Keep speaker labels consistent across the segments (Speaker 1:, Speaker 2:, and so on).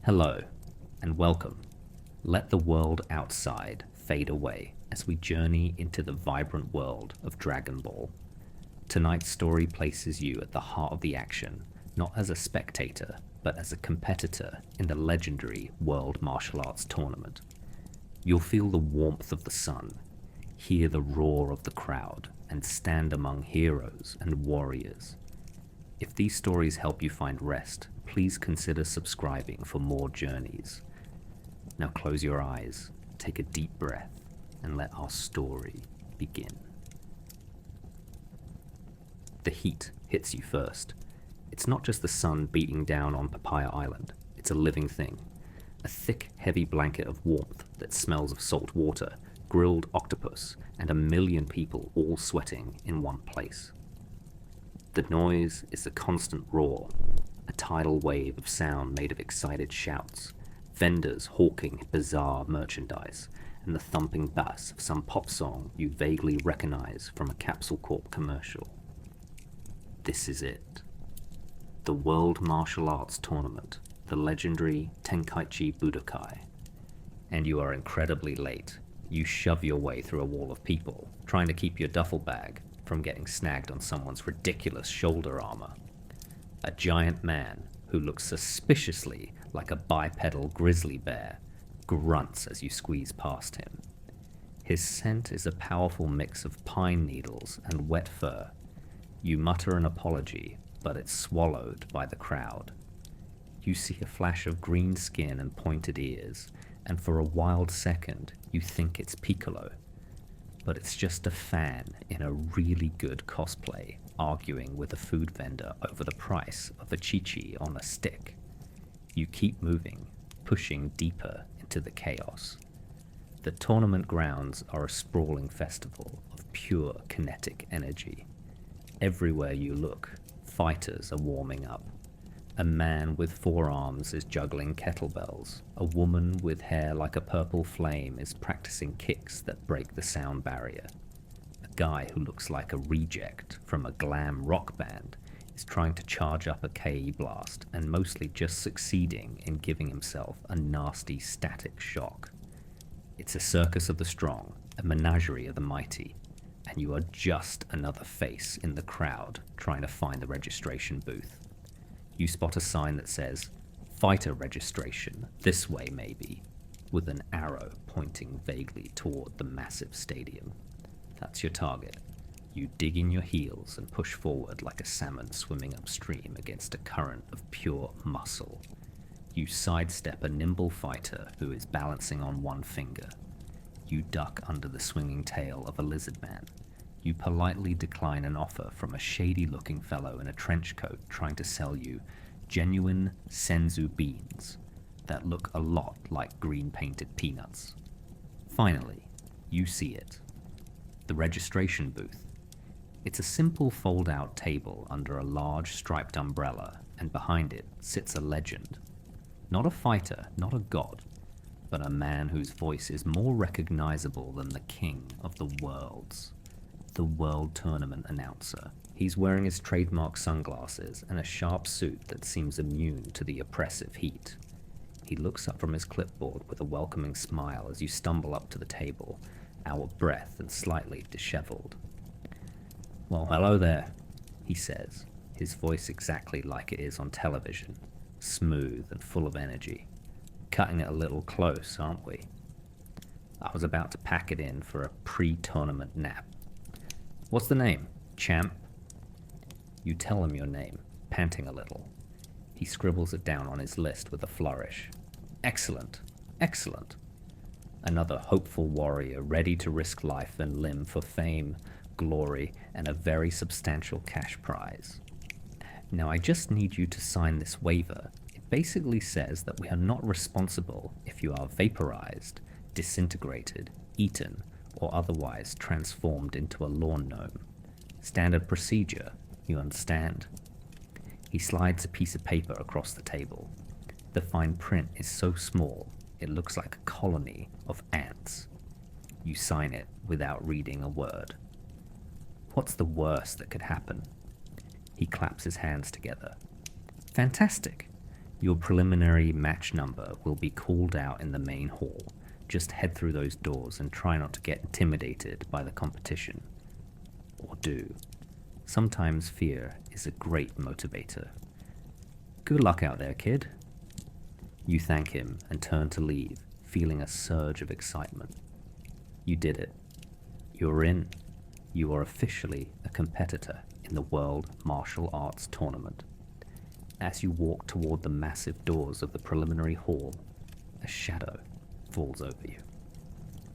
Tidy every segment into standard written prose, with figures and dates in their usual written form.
Speaker 1: Hello, and welcome. Let the world outside fade away as we journey into the vibrant world of Dragon Ball. Tonight's story places you at the heart of the action, not as a spectator, but as a competitor in the legendary World Martial Arts Tournament. You'll feel the warmth of the sun, hear the roar of the crowd, and stand among heroes and warriors. If these stories help you find rest, please consider subscribing for more journeys. Now close your eyes, take a deep breath, and let our story begin. The heat hits you first. It's not just the sun beating down on Papaya Island, it's a living thing. A thick, heavy blanket of warmth that smells of salt water, grilled octopus, and 1,000,000 people all sweating in one place. The noise is the constant roar, a tidal wave of sound made of excited shouts, vendors hawking bizarre merchandise, and the thumping bass of some pop song you vaguely recognize from a Capsule Corp commercial. This is it. The World Martial Arts Tournament, the legendary Tenkaichi Budokai. And you are incredibly late. You shove your way through a wall of people, trying to keep your duffel bag from getting snagged on someone's ridiculous shoulder armor. A giant man who looks suspiciously like a bipedal grizzly bear grunts as you squeeze past him. His scent is a powerful mix of pine needles and wet fur. You mutter an apology, but it's swallowed by the crowd. You see a flash of green skin and pointed ears, and for a wild second you think it's Piccolo. But it's just a fan in a really good cosplay arguing with a food vendor over the price of a chi-chi on a stick. You keep moving, pushing deeper into the chaos. The tournament grounds are a sprawling festival of pure kinetic energy. Everywhere you look, fighters are warming up. A man with 4 arms is juggling kettlebells. A woman with hair like a purple flame is practicing kicks that break the sound barrier. A guy who looks like a reject from a glam rock band is trying to charge up a KE blast and mostly just succeeding in giving himself a nasty static shock. It's a circus of the strong, a menagerie of the mighty, and you are just another face in the crowd trying to find the registration booth. You spot a sign that says, "Fighter registration, this way maybe," with an arrow pointing vaguely toward the massive stadium. That's your target. You dig in your heels and push forward like a salmon swimming upstream against a current of pure muscle. You sidestep a nimble fighter who is balancing on one finger. You duck under the swinging tail of a lizard man. You politely decline an offer from a shady-looking fellow in a trench coat trying to sell you genuine senzu beans that look a lot like green-painted peanuts. Finally, you see it. The registration booth. It's a simple fold-out table under a large striped umbrella, and behind it sits a legend. Not a fighter, not a god, but a man whose voice is more recognizable than the king of the worlds. The World Tournament announcer. He's wearing his trademark sunglasses and a sharp suit that seems immune to the oppressive heat. He looks up from his clipboard with a welcoming smile as you stumble up to the table, out of breath and slightly disheveled. "Well, hello there," he says, his voice exactly like it is on television, smooth and full of energy. "Cutting it a little close, aren't we? I was about to pack it in for a pre-tournament nap. What's the name, champ?" You tell him your name, panting a little. He scribbles it down on his list with a flourish. "Excellent, excellent." Another hopeful warrior ready to risk life and limb for fame, glory, and a very substantial cash prize. "Now I just need you to sign this waiver. It basically says that we are not responsible if you are vaporized, disintegrated, eaten, or otherwise transformed into a lawn gnome. Standard procedure, you understand?" He slides a piece of paper across the table. The fine print is so small, it looks like a colony of ants. You sign it without reading a word. What's the worst that could happen? He claps his hands together. "Fantastic. Your preliminary match number will be called out in the main hall. Just head through those doors and try not to get intimidated by the competition. Or do. Sometimes fear is a great motivator. Good luck out there, kid. You thank him and turn to leave, feeling a surge of excitement. You did it. You're in. You are officially a competitor in the World Martial Arts Tournament. As you walk toward the massive doors of the preliminary hall, a shadow falls over you.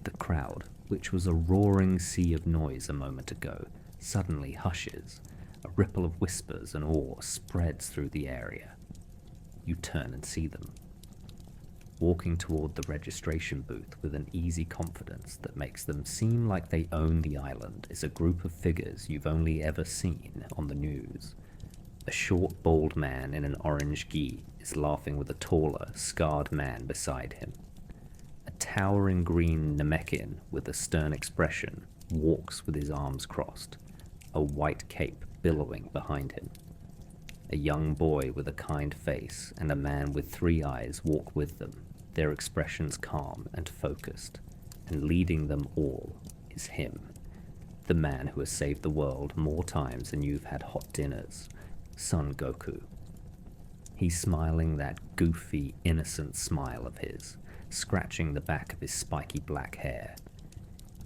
Speaker 1: The crowd, which was a roaring sea of noise a moment ago, suddenly hushes. A ripple of whispers and awe spreads through the area. You turn and see them. Walking toward the registration booth with an easy confidence that makes them seem like they own the island is a group of figures you've only ever seen on the news. A short, bald man in an orange gi is laughing with a taller, scarred man beside him. A towering green Namekian with a stern expression walks with his arms crossed, a white cape billowing behind him. A young boy with a kind face and a man with 3 eyes walk with them, their expressions calm and focused, and leading them all is him, the man who has saved the world more times than you've had hot dinners, Son Goku. He's smiling that goofy, innocent smile of his, scratching the back of his spiky black hair.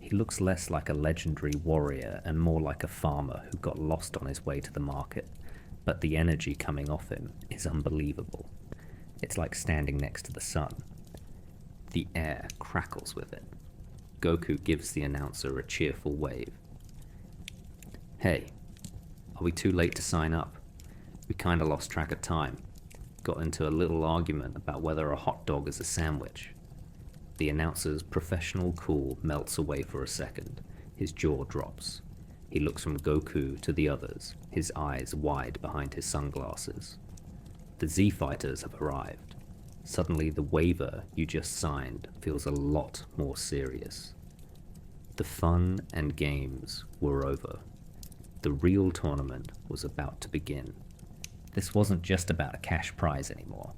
Speaker 1: He looks less like a legendary warrior and more like a farmer who got lost on his way to the market, but the energy coming off him is unbelievable. It's like standing next to the sun. The air crackles with it. Goku gives the announcer a cheerful wave. Hey, are we too late to sign up? We kinda lost track of time. Got into a little argument about whether a hot dog is a sandwich. The announcer's professional cool melts away for a second. His jaw drops. He looks from Goku to the others, his eyes wide behind his sunglasses. The Z-Fighters have arrived. Suddenly the waiver you just signed feels a lot more serious. The fun and games were over. The real tournament was about to begin. This wasn't just about a cash prize anymore.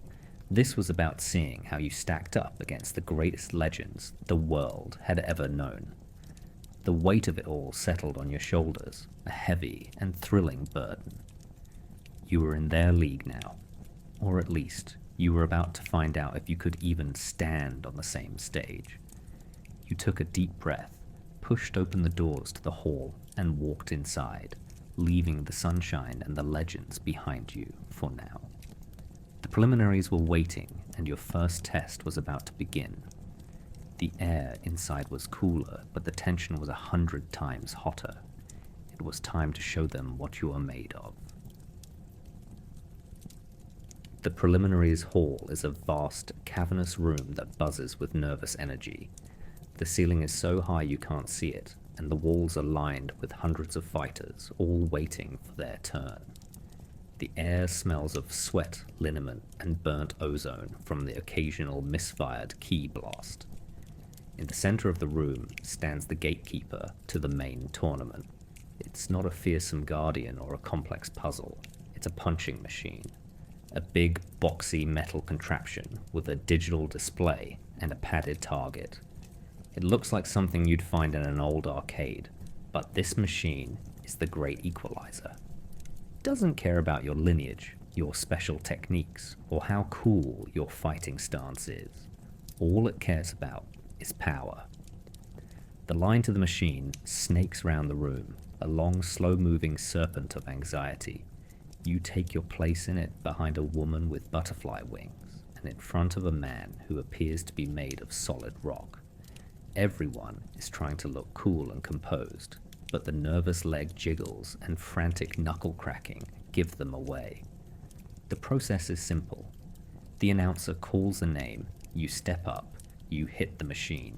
Speaker 1: This was about seeing how you stacked up against the greatest legends the world had ever known. The weight of it all settled on your shoulders, a heavy and thrilling burden. You were in their league now, or at least you were about to find out if you could even stand on the same stage. You took a deep breath, pushed open the doors to the hall, and walked inside, leaving the sunshine and the legends behind you for now. The preliminaries were waiting, and your first test was about to begin. The air inside was cooler, but the tension was 100 times hotter. It was time to show them what you are made of. The preliminaries hall is a vast, cavernous room that buzzes with nervous energy. The ceiling is so high you can't see it, and the walls are lined with hundreds of fighters, all waiting for their turn. The air smells of sweat, liniment, and burnt ozone from the occasional misfired ki blast. In the center of the room stands the gatekeeper to the main tournament. It's not a fearsome guardian or a complex puzzle. It's a punching machine. A big, boxy metal contraption with a digital display and a padded target. It looks like something you'd find in an old arcade, but this machine is the great equalizer. It doesn't care about your lineage, your special techniques, or how cool your fighting stance is. All it cares about is power. The line to the machine snakes round the room, a long, slow-moving serpent of anxiety. You take your place in it behind a woman with butterfly wings, and in front of a man who appears to be made of solid rock. Everyone is trying to look cool and composed, but the nervous leg jiggles and frantic knuckle cracking give them away. The process is simple. The announcer calls a name, you step up, you hit the machine.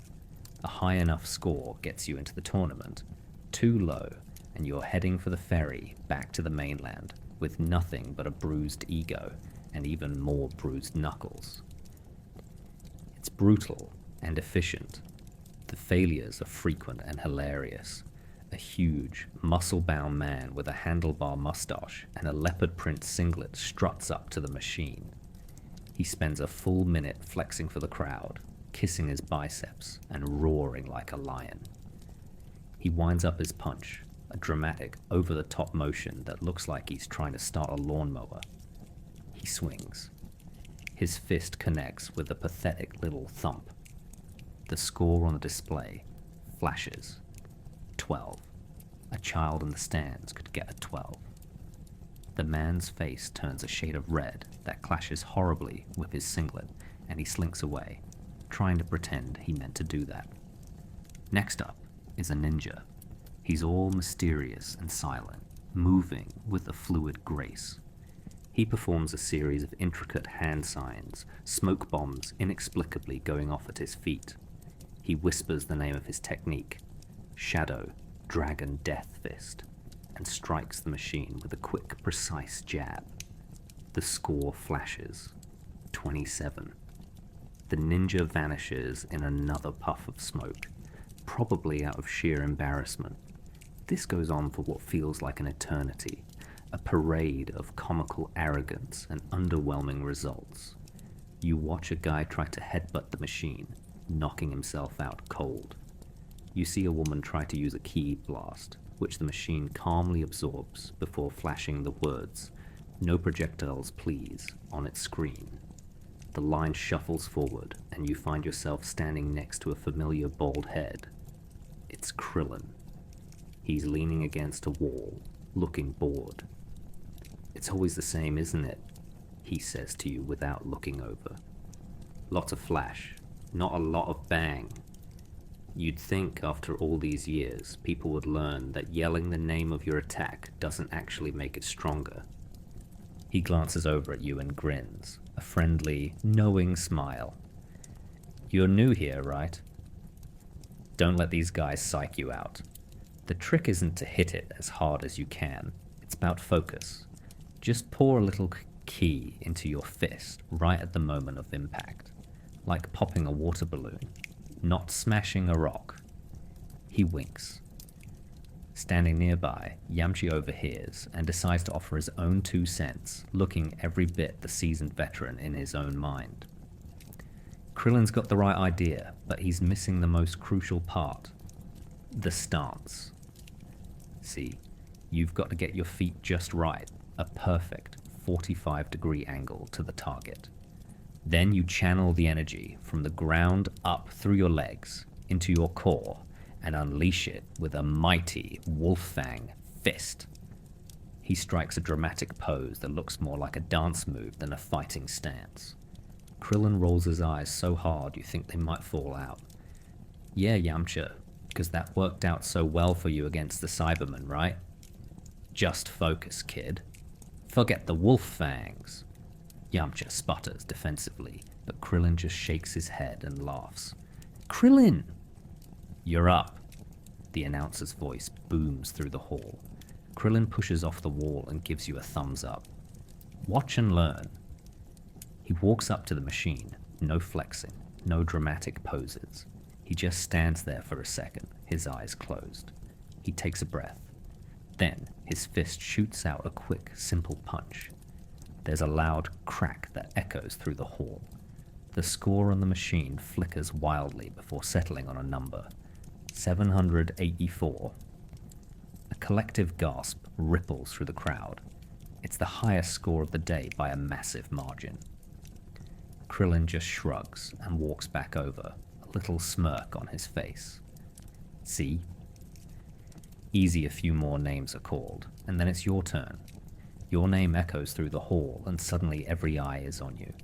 Speaker 1: A high enough score gets you into the tournament. Too low, and you're heading for the ferry back to the mainland with nothing but a bruised ego and even more bruised knuckles. It's brutal and efficient. The failures are frequent and hilarious. A huge, muscle-bound man with a handlebar mustache and a leopard print singlet struts up to the machine. He spends a full minute flexing for the crowd, kissing his biceps and roaring like a lion. He winds up his punch, a dramatic, over-the-top motion that looks like he's trying to start a lawnmower. He swings. His fist connects with a pathetic little thump. The score on the display flashes. 12. A child in the stands could get a 12. The man's face turns a shade of red that clashes horribly with his singlet, and he slinks away, trying to pretend he meant to do that. Next up is a ninja. He's all mysterious and silent, moving with a fluid grace. He performs a series of intricate hand signs, smoke bombs inexplicably going off at his feet. He whispers the name of his technique, Shadow Dragon Death Fist, and strikes the machine with a quick, precise jab. The score flashes. 27. The ninja vanishes in another puff of smoke, probably out of sheer embarrassment. This goes on for what feels like an eternity, a parade of comical arrogance and underwhelming results. You watch a guy try to headbutt the machine, knocking himself out cold. You see a woman try to use a ki blast, which the machine calmly absorbs before flashing the words, "No projectiles please," on its screen. The line shuffles forward, and you find yourself standing next to a familiar bald head. It's Krillin. He's leaning against a wall, looking bored. "It's always the same, isn't it?" he says to you without looking over. Lots of flash, not a lot of bang. You'd think after all these years, people would learn that yelling the name of your attack doesn't actually make it stronger. He glances over at you and grins, a friendly, knowing smile. "You're new here, right? Don't let these guys psych you out. The trick isn't to hit it as hard as you can. It's about focus. Just pour a little ki into your fist right at the moment of impact, like popping a water balloon, not smashing a rock." He winks. Standing nearby, Yamcha overhears and decides to offer his own 2 cents, looking every bit the seasoned veteran in his own mind. Krillin's got the right idea, but he's missing the most crucial part. The stance. See, you've got to get your feet just right, a perfect 45-degree angle to the target. Then you channel the energy from the ground up through your legs into your core and unleash it with a mighty wolf-fang fist. He strikes a dramatic pose that looks more like a dance move than a fighting stance. Krillin rolls his eyes so hard you think they might fall out. "Yeah, Yamcha, because that worked out so well for you against the Cybermen, right? Just focus, kid. Forget the wolf fangs." Yamcha sputters defensively, but Krillin just shakes his head and laughs. "Krillin!" "You're up." The announcer's voice booms through the hall. Krillin pushes off the wall and gives you a thumbs up. "Watch and learn." He walks up to the machine, no flexing, no dramatic poses. He just stands there for a second, his eyes closed. He takes a breath. Then his fist shoots out a quick, simple punch. There's a loud crack that echoes through the hall. The score on the machine flickers wildly before settling on a number. 784. A collective gasp ripples through the crowd. It's the highest score of the day by a massive margin. Krillin just shrugs and walks back over, a little smirk on his face. "See?" Easy, a few more names are called, and then it's your turn. Your name echoes through the hall, and suddenly every eye is on you.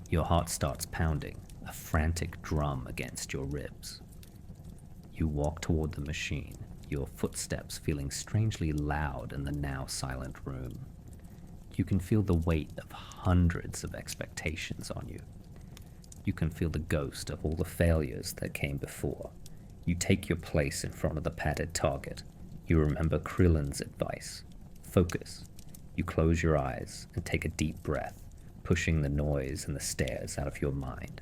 Speaker 1: Your heart starts pounding, a frantic drum against your ribs. You walk toward the machine, your footsteps feeling strangely loud in the now silent room. You can feel the weight of hundreds of expectations on you. You can feel the ghost of all the failures that came before. You take your place in front of the padded target. You remember Krillin's advice. Focus. You close your eyes and take a deep breath, pushing the noise and the stares out of your mind.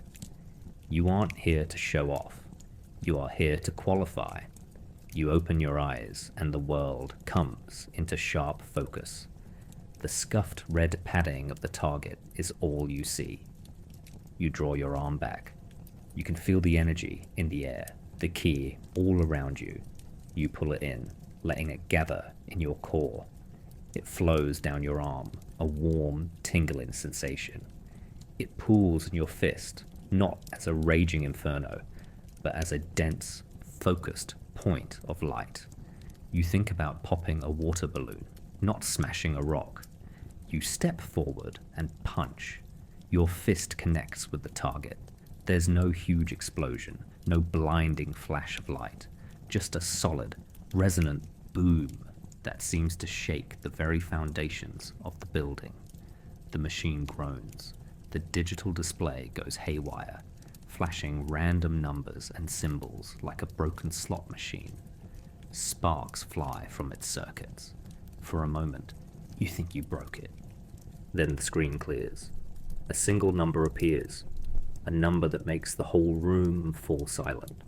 Speaker 1: You aren't here to show off. You are here to qualify. You open your eyes and the world comes into sharp focus. The scuffed red padding of the target is all you see. You draw your arm back. You can feel the energy in the air, the ki all around you. You pull it in, letting it gather in your core. It flows down your arm, a warm, tingling sensation. It pools in your fist, not as a raging inferno, but as a dense, focused point of light. You think about popping a water balloon, not smashing a rock. You step forward and punch. Your fist connects with the target. There's no huge explosion, no blinding flash of light, just a solid, resonant boom that seems to shake the very foundations of the building. The machine groans. The digital display goes haywire, flashing random numbers and symbols like a broken slot machine. Sparks fly from its circuits. For a moment, you think you broke it. Then the screen clears. A single number appears, a number that makes the whole room fall silent.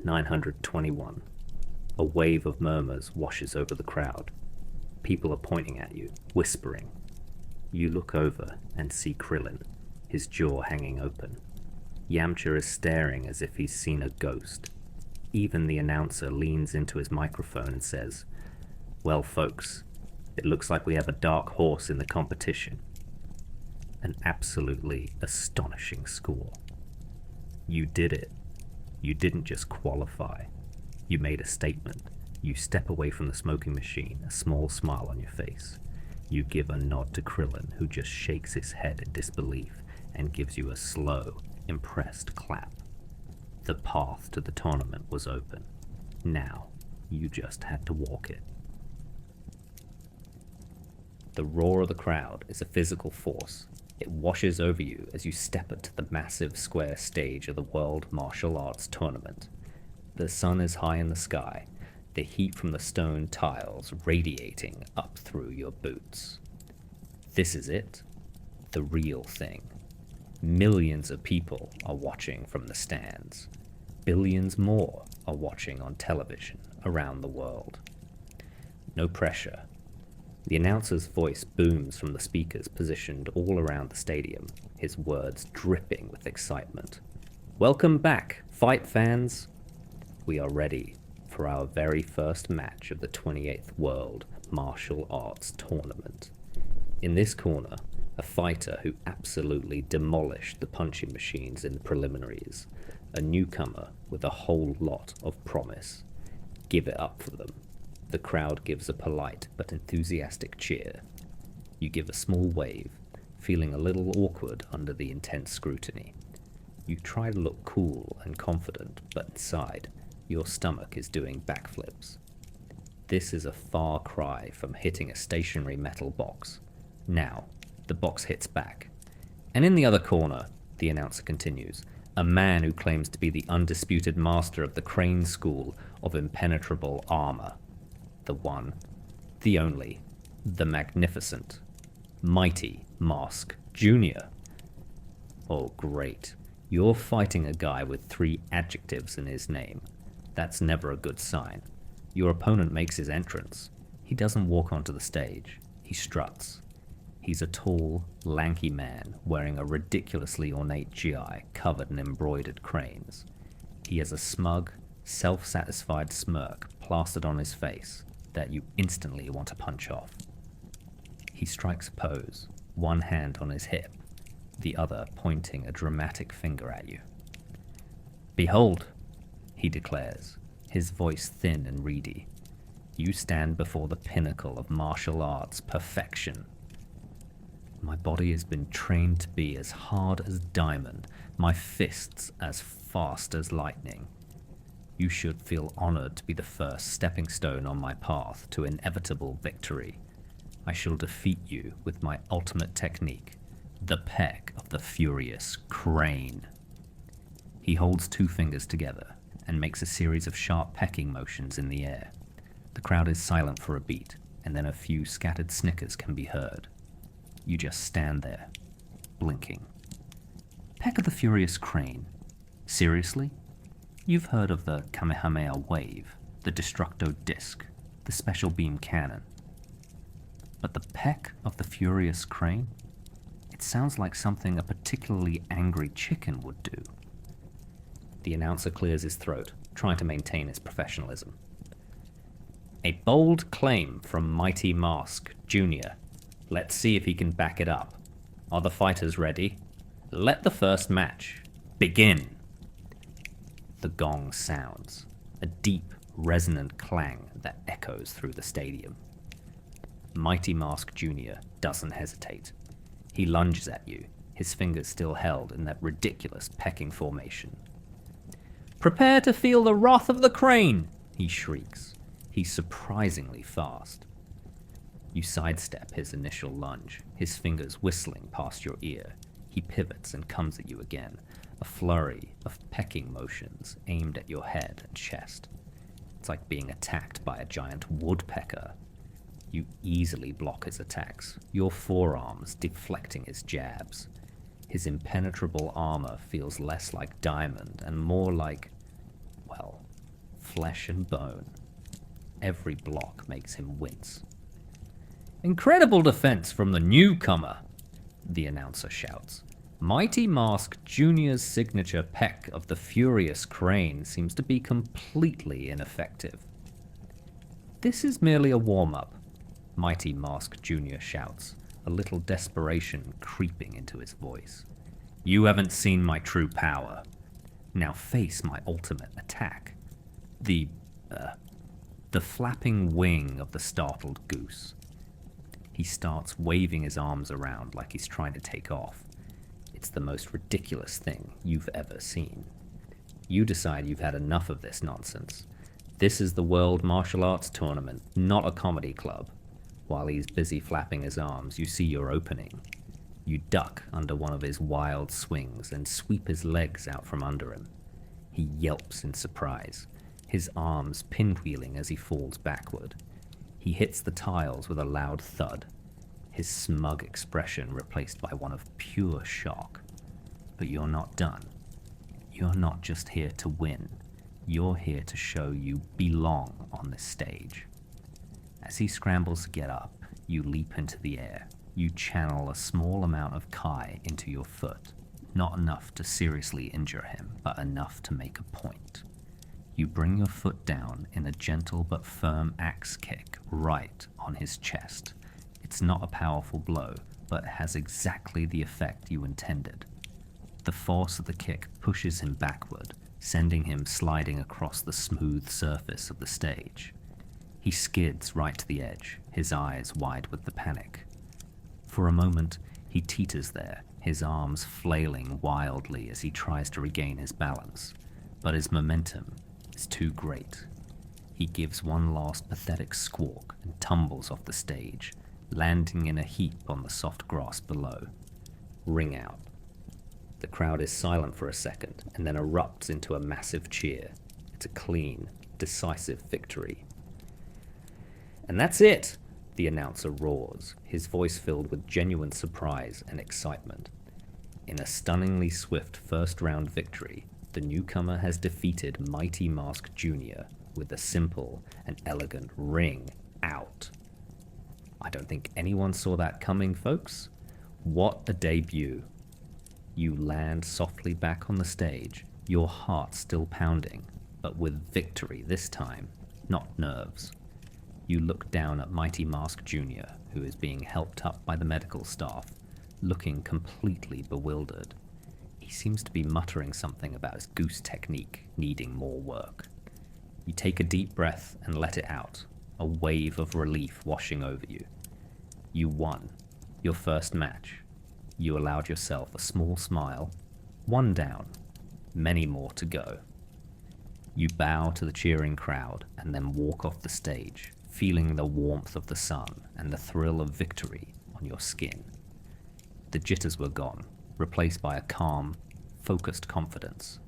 Speaker 1: 921. A wave of murmurs washes over the crowd. People are pointing at you, whispering. You look over and see Krillin, his jaw hanging open. Yamcha is staring as if he's seen a ghost. Even the announcer leans into his microphone and says, "Well, folks, it looks like we have a dark horse in the competition." An absolutely astonishing score. You did it. You didn't just qualify. You made a statement. You step away from the smoking machine, a small smile on your face. You give a nod to Krillin, who just shakes his head in disbelief and gives you a slow, impressed clap. The path to the tournament was open. Now, you just had to walk it. The roar of the crowd is a physical force. It washes over you as you step into the massive square stage of the World Martial Arts Tournament. The sun is high in the sky, the heat from the stone tiles radiating up through your boots. This is it, the real thing. Millions of people are watching from the stands. Billions more are watching on television around the world. No pressure. The announcer's voice booms from the speakers positioned all around the stadium, his words dripping with excitement. "Welcome back, fight fans! We are ready for our very first match of the 28th World Martial Arts Tournament." In this corner, a fighter who absolutely demolished the punching machines in the preliminaries, a newcomer with a whole lot of promise. Give it up for them. The crowd gives a polite but enthusiastic cheer. You give a small wave, feeling a little awkward under the intense scrutiny. You try to look cool and confident, but inside, your stomach is doing backflips. This is a far cry from hitting a stationary metal box. Now, the box hits back. And in the other corner, the announcer continues, a man who claims to be the undisputed master of the Crane School of Impenetrable Armor. The one, the only, the magnificent, mighty Mask Jr. Oh, great. You're fighting a guy with 3 adjectives in his name. That's never a good sign. Your opponent makes his entrance. He doesn't walk onto the stage. He struts. He's a tall, lanky man wearing a ridiculously ornate GI covered in embroidered cranes. He has a smug, self-satisfied smirk plastered on his face that you instantly want to punch off. He strikes a pose, one hand on his hip, the other pointing a dramatic finger at you. "Behold," he declares, his voice thin and reedy. "You stand before the pinnacle of martial arts perfection. My body has been trained to be as hard as diamond, my fists as fast as lightning. You should feel honored to be the first stepping stone on my path to inevitable victory. I shall defeat you with my ultimate technique, the peck of the furious crane." He holds 2 fingers together and makes a series of sharp pecking motions in the air. The crowd is silent for a beat, and then a few scattered snickers can be heard. You just stand there, blinking. Peck of the furious crane? Seriously? You've heard of the Kamehameha wave, the Destructo disc, the special beam cannon. But the peck of the furious crane? It sounds like something a particularly angry chicken would do. The announcer clears his throat, trying to maintain his professionalism. A bold claim from Mighty Mask, Jr. Let's see if he can back it up. Are the fighters ready? Let the first match begin. The gong sounds, a deep, resonant clang that echoes through the stadium. Mighty Mask Jr. doesn't hesitate. He lunges at you, his fingers still held in that ridiculous pecking formation. Prepare to feel the wrath of the crane, he shrieks. He's surprisingly fast. You sidestep his initial lunge, his fingers whistling past your ear. He pivots and comes at you again, a flurry of pecking motions aimed at your head and chest. It's like being attacked by a giant woodpecker. You easily block his attacks, your forearms deflecting his jabs. His impenetrable armor feels less like diamond and more like, well, flesh and bone. Every block makes him wince. Incredible defense from the newcomer, the announcer shouts. Mighty Mask Jr.'s signature peck of the furious crane seems to be completely ineffective. This is merely a warm-up, Mighty Mask Jr. shouts, a little desperation creeping into his voice. You haven't seen my true power. Now face my ultimate attack. The flapping wing of the startled goose. He starts waving his arms around like he's trying to take off. It's the most ridiculous thing you've ever seen. You decide you've had enough of this nonsense. This is the World Martial Arts Tournament, not a comedy club. While he's busy flapping his arms, you see your opening. You duck under one of his wild swings and sweep his legs out from under him. He yelps in surprise, his arms pinwheeling as he falls backward. He hits the tiles with a loud thud, his smug expression replaced by one of pure shock. But you're not done. You're not just here to win. You're here to show you belong on this stage. As he scrambles to get up, you leap into the air. You channel a small amount of Kai into your foot. Not enough to seriously injure him, but enough to make a point. You bring your foot down in a gentle but firm axe kick right on his chest. It's not a powerful blow, but it has exactly the effect you intended. The force of the kick pushes him backward, sending him sliding across the smooth surface of the stage. He skids right to the edge, his eyes wide with the panic. For a moment, he teeters there, his arms flailing wildly as he tries to regain his balance. But his momentum is too great. He gives one last pathetic squawk and tumbles off the stage, landing in a heap on the soft grass below. Ring out. The crowd is silent for a second and then erupts into a massive cheer. It's a clean, decisive victory. And that's it, the announcer roars, his voice filled with genuine surprise and excitement. In a stunningly swift first-round victory, the newcomer has defeated Mighty Mask Jr. with a simple and elegant ring out. I don't think anyone saw that coming, folks. What a debut. You land softly back on the stage, your heart still pounding, but with victory this time, not nerves. You look down at Mighty Mask Jr., who is being helped up by the medical staff, looking completely bewildered. He seems to be muttering something about his goose technique needing more work. You take a deep breath and let it out, a wave of relief washing over you. You won your first match. You allowed yourself a small smile. One down, many more to go. You bow to the cheering crowd and then walk off the stage, feeling the warmth of the sun and the thrill of victory on your skin. The jitters were gone, replaced by a calm, focused confidence.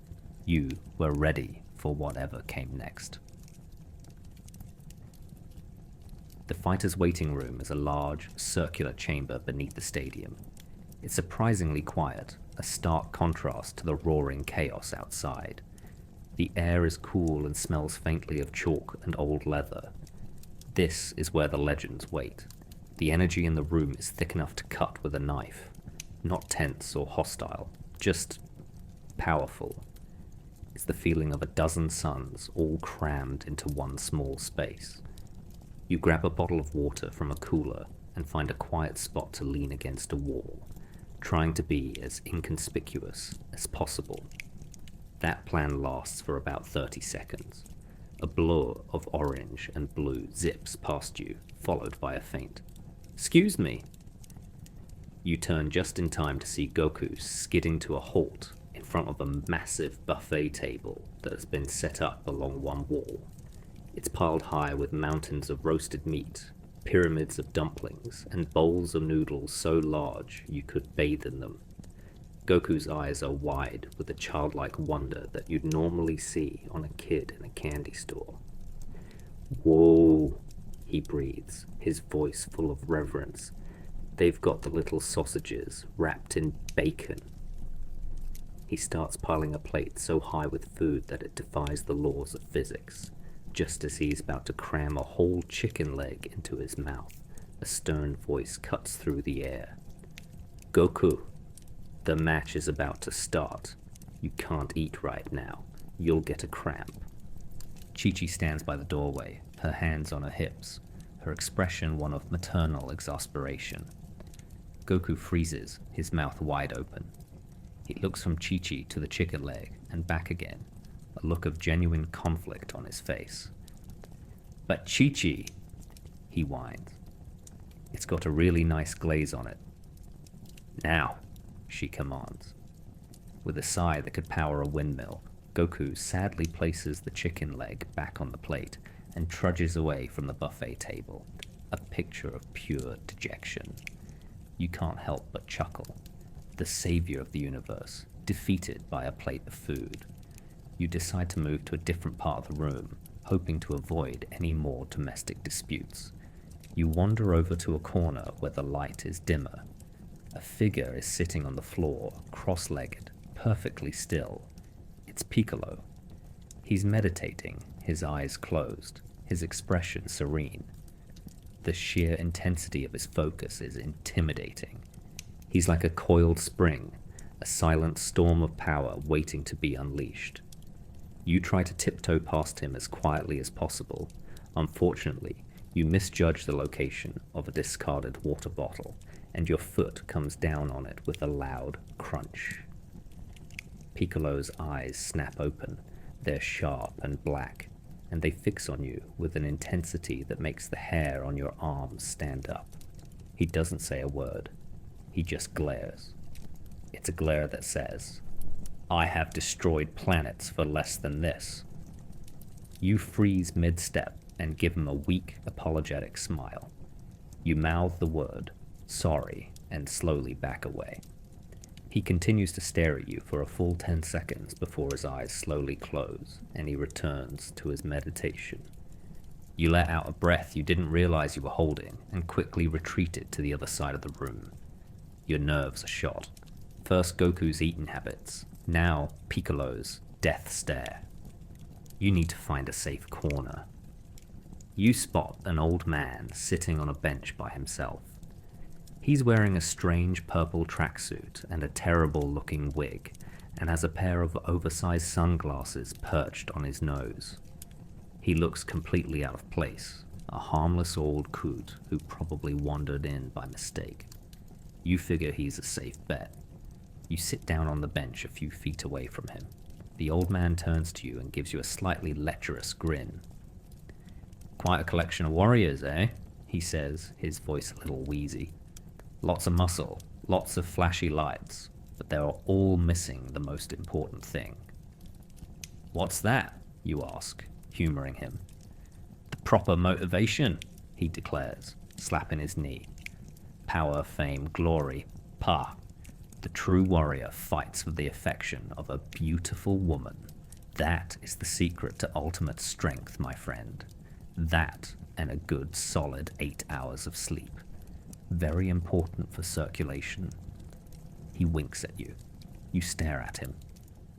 Speaker 1: You were ready for whatever came next. The fighters' waiting room is a large, circular chamber beneath the stadium. It's surprisingly quiet, a stark contrast to the roaring chaos outside. The air is cool and smells faintly of chalk and old leather. This is where the legends wait. The energy in the room is thick enough to cut with a knife. Not tense or hostile, just powerful. It's the feeling of a dozen suns all crammed into one small space. You grab a bottle of water from a cooler and find a quiet spot to lean against a wall, trying to be as inconspicuous as possible. That plan lasts for about 30 seconds. A blur of orange and blue zips past you, followed by a faint, "Excuse me." You turn just in time to see Goku skidding to a halt in front of a massive buffet table that has been set up along one wall. It's piled high with mountains of roasted meat, pyramids of dumplings, and bowls of noodles so large you could bathe in them. Goku's eyes are wide with the childlike wonder that you'd normally see on a kid in a candy store. "Whoa," he breathes, his voice full of reverence. "They've got the little sausages wrapped in bacon." He starts piling a plate so high with food that it defies the laws of physics. Just as he's about to cram a whole chicken leg into his mouth, a stern voice cuts through the air. "Goku, the match is about to start. You can't eat right now. You'll get a cramp." Chi-Chi stands by the doorway, her hands on her hips, her expression one of maternal exasperation. Goku freezes, his mouth wide open. He looks from Chi-Chi to the chicken leg and back again, a look of genuine conflict on his face. "But Chi-Chi," he whines. "It's got a really nice glaze on it." "Now," she commands. With a sigh that could power a windmill, Goku sadly places the chicken leg back on the plate and trudges away from the buffet table, a picture of pure dejection. You can't help but chuckle. The savior of the universe, defeated by a plate of food. You decide to move to a different part of the room, hoping to avoid any more domestic disputes. You wander over to a corner where the light is dimmer. A figure is sitting on the floor, cross-legged, perfectly still. It's Piccolo. He's meditating, his eyes closed, his expression serene. The sheer intensity of his focus is intimidating. He's like a coiled spring, a silent storm of power waiting to be unleashed. You try to tiptoe past him as quietly as possible. Unfortunately, you misjudge the location of a discarded water bottle, and your foot comes down on it with a loud crunch. Piccolo's eyes snap open. They're sharp and black, and they fix on you with an intensity that makes the hair on your arms stand up. He doesn't say a word. He just glares. It's a glare that says, "I have destroyed planets for less than this." You freeze mid-step and give him a weak, apologetic smile. You mouth the word, "sorry," and slowly back away. He continues to stare at you for a full 10 seconds before his eyes slowly close and he returns to his meditation. You let out a breath you didn't realize you were holding and quickly retreated to the other side of the room. Your nerves are shot. First Goku's eating habits, now Piccolo's death stare. You need to find a safe corner. You spot an old man sitting on a bench by himself. He's wearing a strange purple tracksuit and a terrible-looking wig, and has a pair of oversized sunglasses perched on his nose. He looks completely out of place, a harmless old coot who probably wandered in by mistake. You figure he's a safe bet. You sit down on the bench a few feet away from him. The old man turns to you and gives you a slightly lecherous grin. "Quite a collection of warriors, eh?" he says, his voice a little wheezy. "Lots of muscle, lots of flashy lights, but they're all missing the most important thing." "What's that?" you ask, humoring him. "The proper motivation," he declares, slapping his knee. "Power, fame, glory, pah. The true warrior fights for the affection of a beautiful woman. That is the secret to ultimate strength, my friend. That and a good solid 8 hours of sleep. Very important for circulation." He winks at you. You stare at him.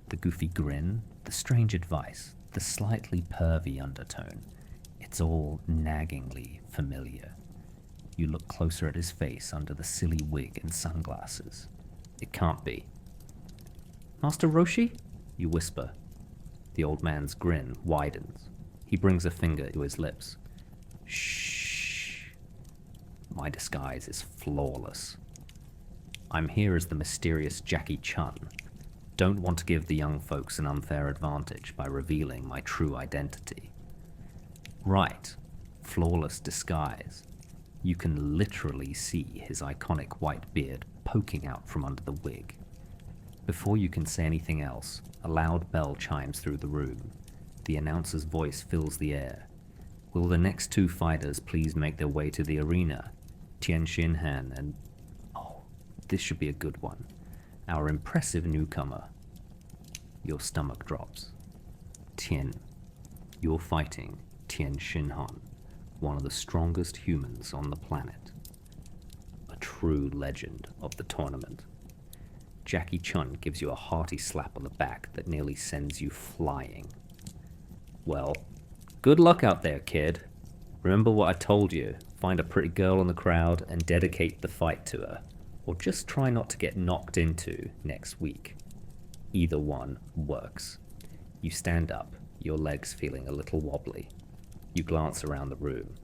Speaker 1: The goofy grin, the strange advice, the slightly pervy undertone. It's all naggingly familiar. You look closer at his face under the silly wig and sunglasses. It can't be. Master Roshi? You whisper. The old man's grin widens. He brings a finger to his lips. Shh. My disguise is flawless. I'm here as the mysterious Jackie Chun. Don't want to give the young folks an unfair advantage by revealing my true identity. Right. Flawless disguise. You can literally see his iconic white beard poking out from under the wig. Before you can say anything else, a loud bell chimes through the room. The announcer's voice fills the air. Will the next two fighters please make their way to the arena? Tian Xinhan and... Oh, this should be a good one. Our impressive newcomer. Your stomach drops. Tian, you're fighting Tian Xinhan, one of the strongest humans on the planet. A true legend of the tournament. Jackie Chun gives you a hearty slap on the back that nearly sends you flying. Well, good luck out there, kid. Remember what I told you. Find a pretty girl in the crowd and dedicate the fight to her. Or just try not to get knocked into next week. Either one works. You stand up, your legs feeling a little wobbly. You glance around the room.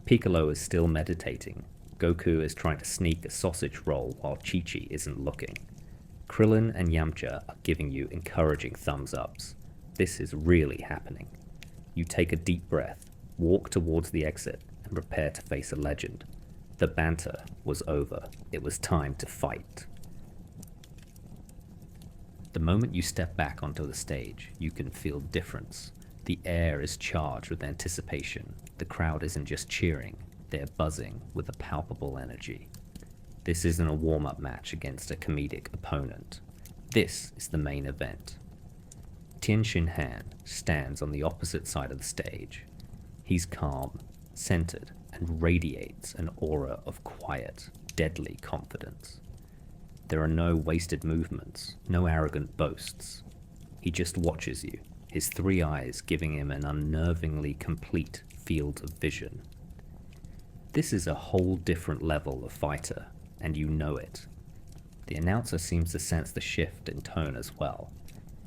Speaker 1: Piccolo is still meditating. Goku is trying to sneak a sausage roll while Chi-Chi isn't looking. Krillin and Yamcha are giving you encouraging thumbs ups. This is really happening. You take a deep breath, walk towards the exit, and prepare to face a legend. The banter was over. It was time to fight. The moment you step back onto the stage, you can feel difference. The air is charged with anticipation. The crowd isn't just cheering, they're buzzing with a palpable energy. This isn't a warm-up match against a comedic opponent. This is the main event. Tian Xinhan stands on the opposite side of the stage. He's calm, centered, and radiates an aura of quiet, deadly confidence. There are no wasted movements, no arrogant boasts. He just watches you, his three eyes giving him an unnervingly complete field of vision. This is a whole different level of fighter, and you know it. The announcer seems to sense the shift in tone as well.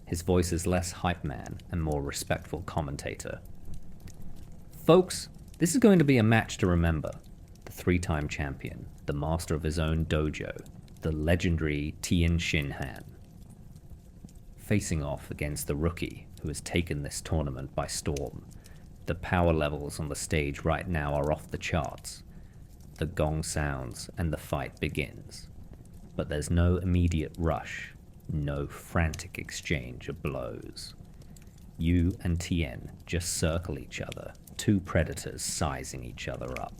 Speaker 1: His voice is less hype man and more respectful commentator. Folks, this is going to be a match to remember. The three-time champion, the master of his own dojo, the legendary Tian Xinhan, facing off against the rookie who has taken this tournament by storm. The power levels on the stage right now are off the charts. The gong sounds and the fight begins. But there's no immediate rush, no frantic exchange of blows. You and Tien just circle each other, two predators sizing each other up.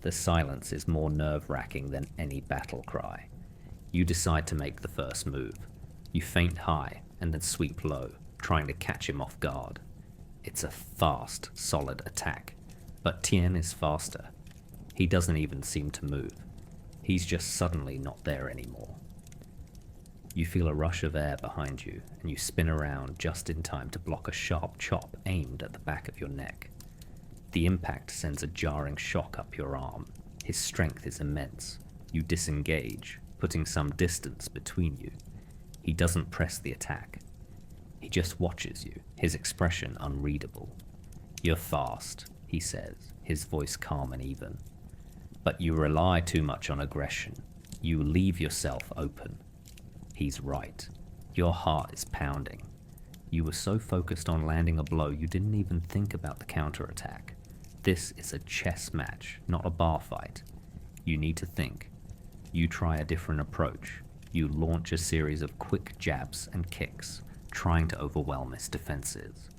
Speaker 1: The silence is more nerve-wracking than any battle cry. You decide to make the first move. You feint high and then sweep low, trying to catch him off guard. It's a fast, solid attack, but Tien is faster. He doesn't even seem to move. He's just suddenly not there anymore. You feel a rush of air behind you, and you spin around just in time to block a sharp chop aimed at the back of your neck. The impact sends a jarring shock up your arm. His strength is immense. You disengage, putting some distance between you. He doesn't press the attack. He just watches you, his expression unreadable. You're fast, he says, his voice calm and even. But you rely too much on aggression. You leave yourself open. He's right. Your heart is pounding. You were so focused on landing a blow you didn't even think about the counterattack. This is a chess match, not a bar fight. You need to think. You try a different approach. You launch a series of quick jabs and kicks, trying to overwhelm his defenses.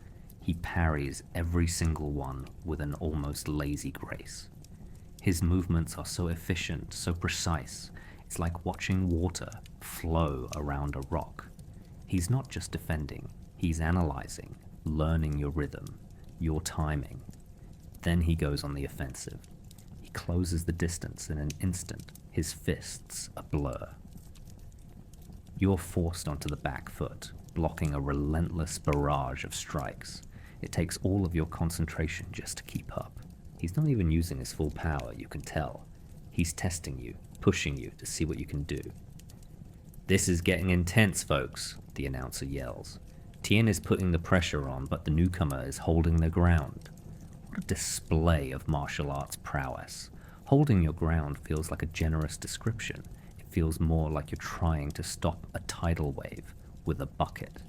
Speaker 1: He parries every single one with an almost lazy grace. His movements are so efficient, so precise. It's like watching water flow around a rock. He's not just defending, he's analyzing, learning your rhythm, your timing. Then he goes on the offensive. He closes the distance in an instant, his fists a blur. You're forced onto the back foot, blocking a relentless barrage of strikes. It takes all of your concentration just to keep up. He's not even using his full power, you can tell. He's testing you, pushing you to see what you can do. "This is getting intense, folks," the announcer yells. Tien is putting the pressure on, but the newcomer is holding their ground. What a display of martial arts prowess. Holding your ground feels like a generous description. It feels more like you're trying to stop a tidal wave with a bucket.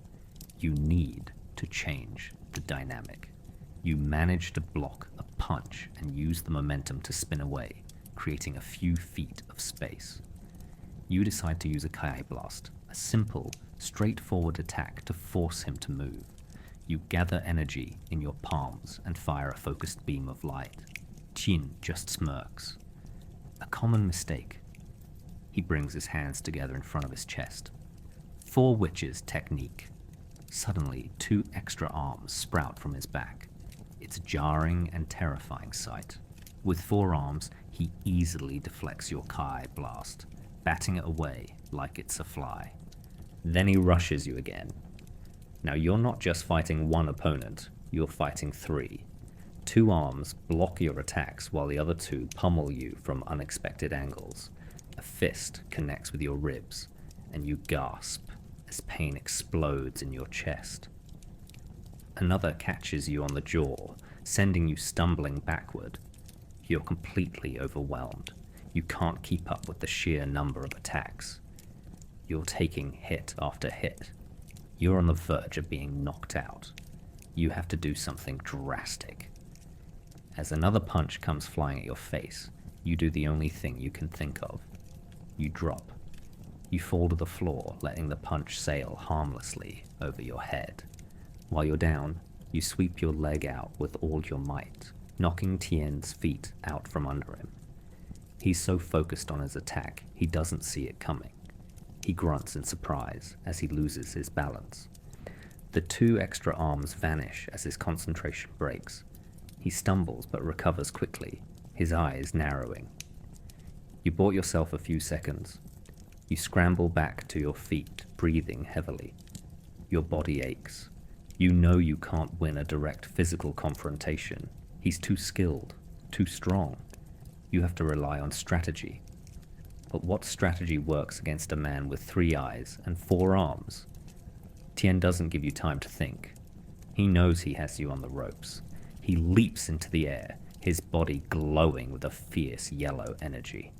Speaker 1: You need to change the dynamic. You manage to block a punch and use the momentum to spin away, creating a few feet of space. You decide to use a Kai Blast, a simple, straightforward attack to force him to move. You gather energy in your palms and fire a focused beam of light. Tien just smirks. A common mistake. He brings his hands together in front of his chest. Four Witches technique. Suddenly, 2 extra arms sprout from his back. It's a jarring and terrifying sight. With 4 arms, he easily deflects your Kai Blast, batting it away like it's a fly. Then he rushes you again. Now you're not just fighting one opponent, you're fighting 3. 2 arms block your attacks while the other 2 pummel you from unexpected angles. A fist connects with your ribs, and you gasp as pain explodes in your chest. Another catches you on the jaw, sending you stumbling backward. You're completely overwhelmed. You can't keep up with the sheer number of attacks. You're taking hit after hit. You're on the verge of being knocked out. You have to do something drastic. As another punch comes flying at your face, you do the only thing you can think of. You drop. You fall to the floor, letting the punch sail harmlessly over your head. While you're down, you sweep your leg out with all your might, knocking Tien's feet out from under him. He's so focused on his attack, he doesn't see it coming. He grunts in surprise as he loses his balance. The 2 extra arms vanish as his concentration breaks. He stumbles but recovers quickly, his eyes narrowing. You bought yourself a few seconds. You scramble back to your feet, breathing heavily. Your body aches. You know you can't win a direct physical confrontation. He's too skilled, too strong. You have to rely on strategy. But what strategy works against a man with 3 eyes and 4 arms? Tien doesn't give you time to think. He knows he has you on the ropes. He leaps into the air, his body glowing with a fierce yellow energy.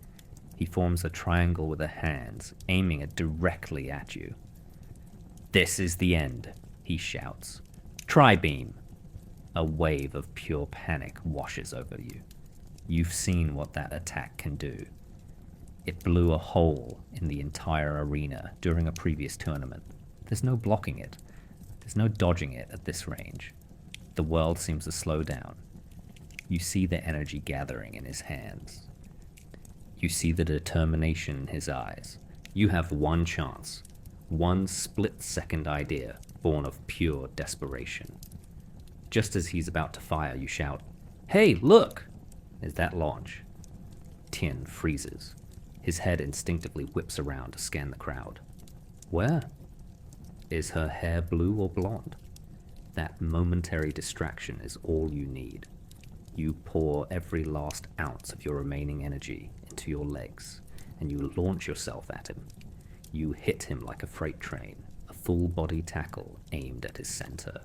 Speaker 1: He forms a triangle with the hands, aiming it directly at you. "This is the end," he shouts. "Tri-beam!" A wave of pure panic washes over you. You've seen what that attack can do. It blew a hole in the entire arena during a previous tournament. There's no blocking it. There's no dodging it at this range. The world seems to slow down. You see the energy gathering in his hands. You see the determination in his eyes. You have one chance, one split-second idea born of pure desperation. Just as he's about to fire, you shout, "Hey, look!" Is that launch? Tien freezes. His head instinctively whips around to scan the crowd. Where? Is her hair blue or blonde? That momentary distraction is all you need. You pour every last ounce of your remaining energy into your legs, and you launch yourself at him. You hit him like a freight train, a full-body tackle aimed at his center.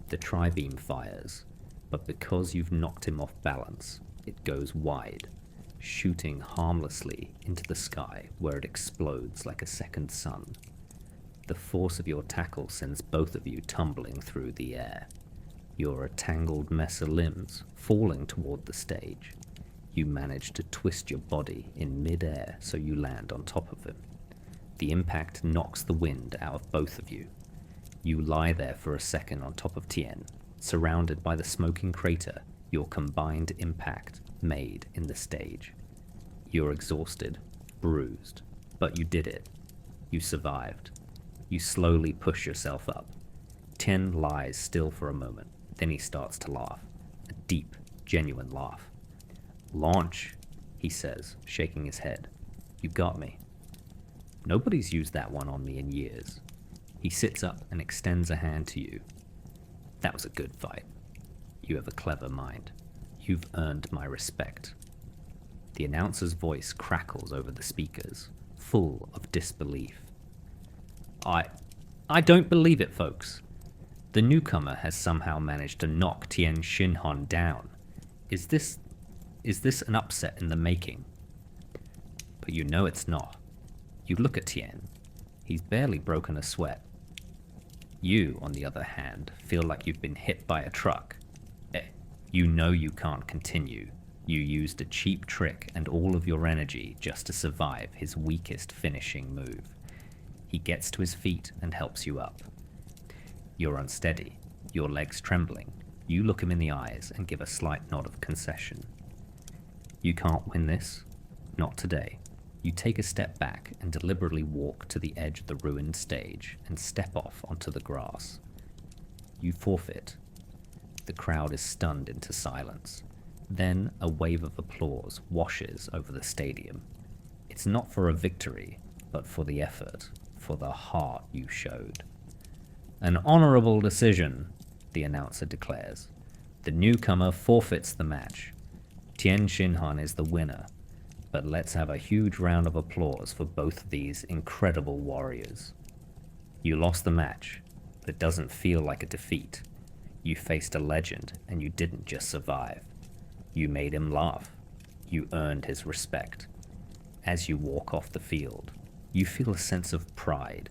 Speaker 1: The tri-beam fires, but because you've knocked him off balance, it goes wide, shooting harmlessly into the sky where it explodes like a second sun. The force of your tackle sends both of you tumbling through the air. You're a tangled mess of limbs, falling toward the stage. You manage to twist your body in mid-air so you land on top of him. The impact knocks the wind out of both of you. You lie there for a second on top of Tien, surrounded by the smoking crater your combined impact made in the stage. You're exhausted, bruised, but you did it. You survived. You slowly push yourself up. Tien lies still for a moment, then he starts to laugh, a deep, genuine laugh. "Launch," he says, shaking his head. "You got me. Nobody's used that one on me in years." He sits up and extends a hand to you. "That was a good fight. You have a clever mind. You've earned my respect." The announcer's voice crackles over the speakers. full of disbelief. I don't believe it, folks. The newcomer has somehow managed to knock Tian Xinhan down. Is this an upset in the making? But you know it's not. You look at Tian. He's barely broken a sweat. You, on the other hand, feel like you've been hit by a truck. You know you can't continue. You used a cheap trick and all of your energy just to survive his weakest finishing move. He gets to his feet and helps you up. You're unsteady, your legs trembling. You look him in the eyes and give a slight nod of concession. You can't win this. Not today. You take a step back and deliberately walk to the edge of the ruined stage and step off onto the grass. You forfeit. The crowd is stunned into silence. Then a wave of applause washes over the stadium. It's not for a victory, but for the effort, for the heart you showed. An honorable decision, the announcer declares. The newcomer forfeits the match. Tian Xinhan is the winner, but let's have a huge round of applause for both of these incredible warriors. You lost the match, but it doesn't feel like a defeat. You faced a legend, and you didn't just survive. You made him laugh. You earned his respect. As you walk off the field, you feel a sense of pride.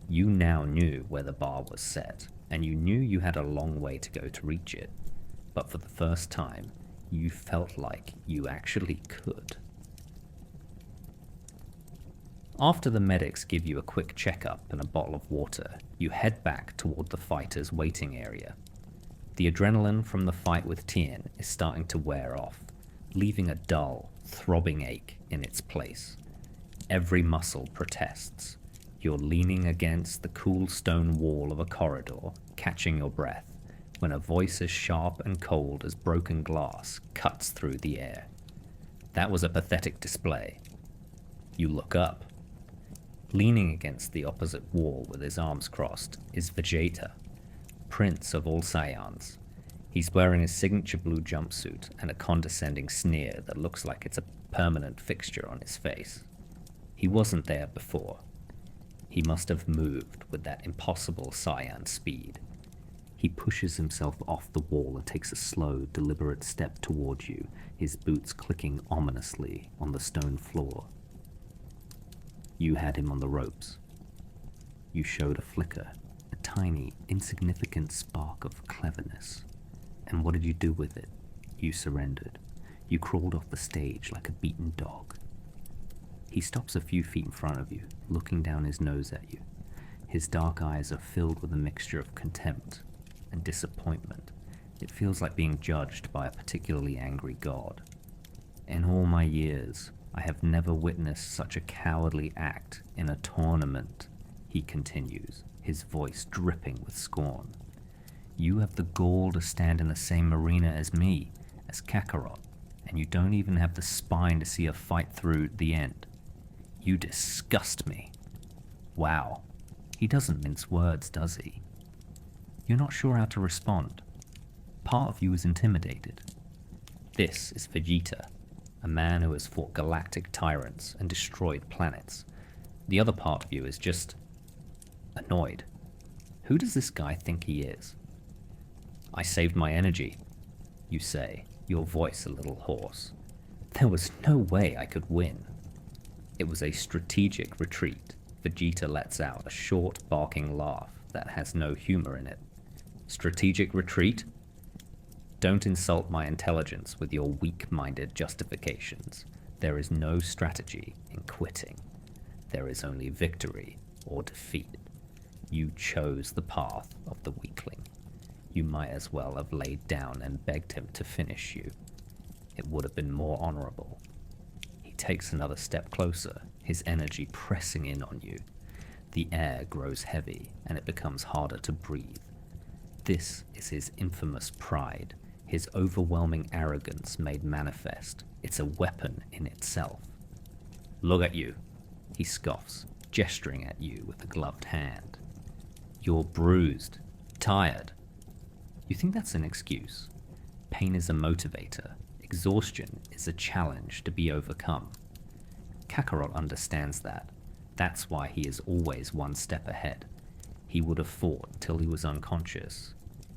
Speaker 1: You now knew where the bar was set, and you knew you had a long way to go to reach it. But for the first time, you felt like you actually could. After the medics give you a quick checkup and a bottle of water, you head back toward the fighters' waiting area. The adrenaline from the fight with Tian is starting to wear off, leaving a dull, throbbing ache in its place. Every muscle protests. You're leaning against the cool stone wall of a corridor, catching your breath, when a voice as sharp and cold as broken glass cuts through the air. That was a pathetic display. You look up. Leaning against the opposite wall with his arms crossed is Vegeta, Prince of all Saiyans. He's wearing a signature blue jumpsuit and a condescending sneer that looks like it's a permanent fixture on his face. He wasn't there before. He must have moved with that impossible Saiyan speed. He pushes himself off the wall and takes a slow, deliberate step toward you, his boots clicking ominously on the stone floor. You had him on the ropes. You showed a flicker, a tiny, insignificant spark of cleverness. And what did you do with it? You surrendered. You crawled off the stage like a beaten dog. He stops a few feet in front of you, looking down his nose at you. His dark eyes are filled with a mixture of contempt and disappointment. It feels like being judged by a particularly angry god. In all my years, I have never witnessed such a cowardly act in a tournament, he continues, his voice dripping with scorn. You have the gall to stand in the same arena as me, as Kakarot, and you don't even have the spine to see a fight through the end. You disgust me. Wow, he doesn't mince words, does he? You're not sure how to respond. Part of you is intimidated. This is Vegeta, a man who has fought galactic tyrants and destroyed planets. The other part of you is just annoyed. Who does this guy think he is? I saved my energy, you say, your voice a little hoarse. There was no way I could win. It was a strategic retreat. Vegeta lets out a short, barking laugh that has no humor in it. Strategic retreat? Don't insult my intelligence with your weak-minded justifications. There is no strategy in quitting. There is only victory or defeat. You chose the path of the weakling. You might as well have laid down and begged him to finish you. It would have been more honorable. He takes another step closer, his energy pressing in on you. The air grows heavy, and it becomes harder to breathe. This is his infamous pride, his overwhelming arrogance made manifest. It's a weapon in itself. Look at you, he scoffs, gesturing at you with a gloved hand. You're bruised, tired. You think that's an excuse? Pain is a motivator. Exhaustion is a challenge to be overcome. Kakarot understands that. That's why he is always one step ahead. He would have fought till he was unconscious.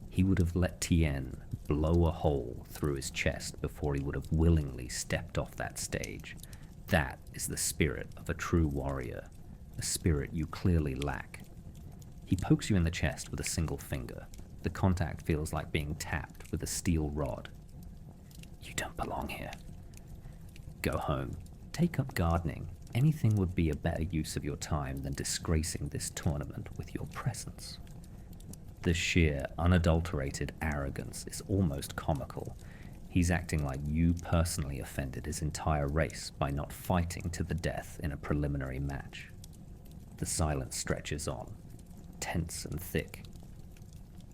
Speaker 1: He would have let Tien blow a hole through his chest before he would have willingly stepped off that stage. That is the spirit of a true warrior, a spirit you clearly lack. He pokes you in the chest with a single finger. The contact feels like being tapped with a steel rod. You don't belong here. Go home. Take up gardening. Anything would be a better use of your time than disgracing this tournament with your presence. The sheer, unadulterated arrogance is almost comical. He's acting like you personally offended his entire race by not fighting to the death in a preliminary match. The silence stretches on, tense and thick.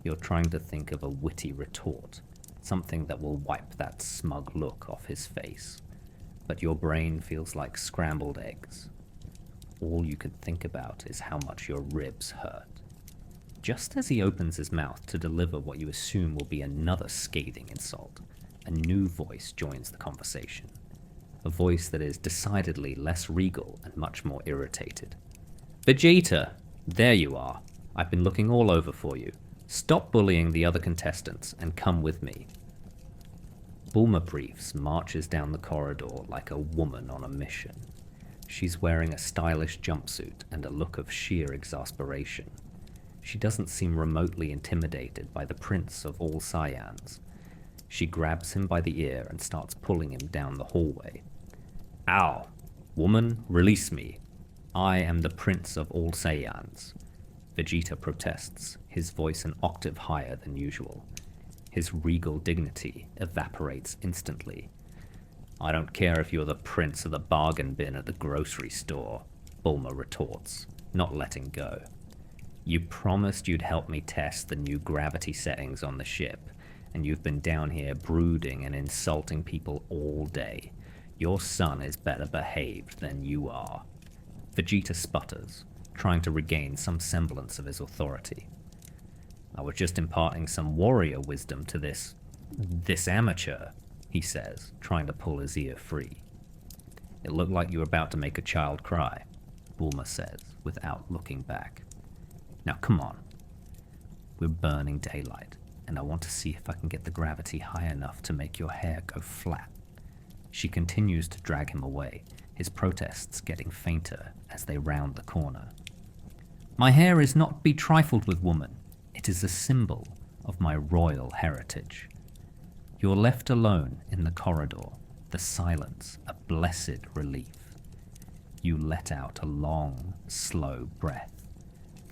Speaker 1: You're trying to think of a witty retort, something that will wipe that smug look off his face. But your brain feels like scrambled eggs. All you can think about is how much your ribs hurt. Just as he opens his mouth to deliver what you assume will be another scathing insult, a new voice joins the conversation. A voice that is decidedly less regal and much more irritated. Vegeta! There you are. I've been looking all over for you. Stop bullying the other contestants and come with me. Bulma Briefs marches down the corridor like a woman on a mission. She's wearing a stylish jumpsuit and a look of sheer exasperation. She doesn't seem remotely intimidated by the Prince of all Saiyans. She grabs him by the ear and starts pulling him down the hallway. Ow! Woman, release me. I am the Prince of all Saiyans. Vegeta protests, his voice an octave higher than usual. His regal dignity evaporates instantly. I don't care if you're the prince of the bargain bin at the grocery store, Bulma retorts, not letting go. You promised you'd help me test the new gravity settings on the ship, and you've been down here brooding and insulting people all day. Your son is better behaved than you are. Vegeta sputters, trying to regain some semblance of his authority. I was just imparting some warrior wisdom to this amateur, he says, trying to pull his ear free. It looked like you were about to make a child cry, Bulma says, without looking back. Now come on. We're burning daylight, and I want to see if I can get the gravity high enough to make your hair go flat. She continues to drag him away, his protests getting fainter as they round the corner. My hair is not to be trifled with, woman. It is a symbol of my royal heritage. You're left alone in the corridor, the silence a blessed relief. You let out a long, slow breath.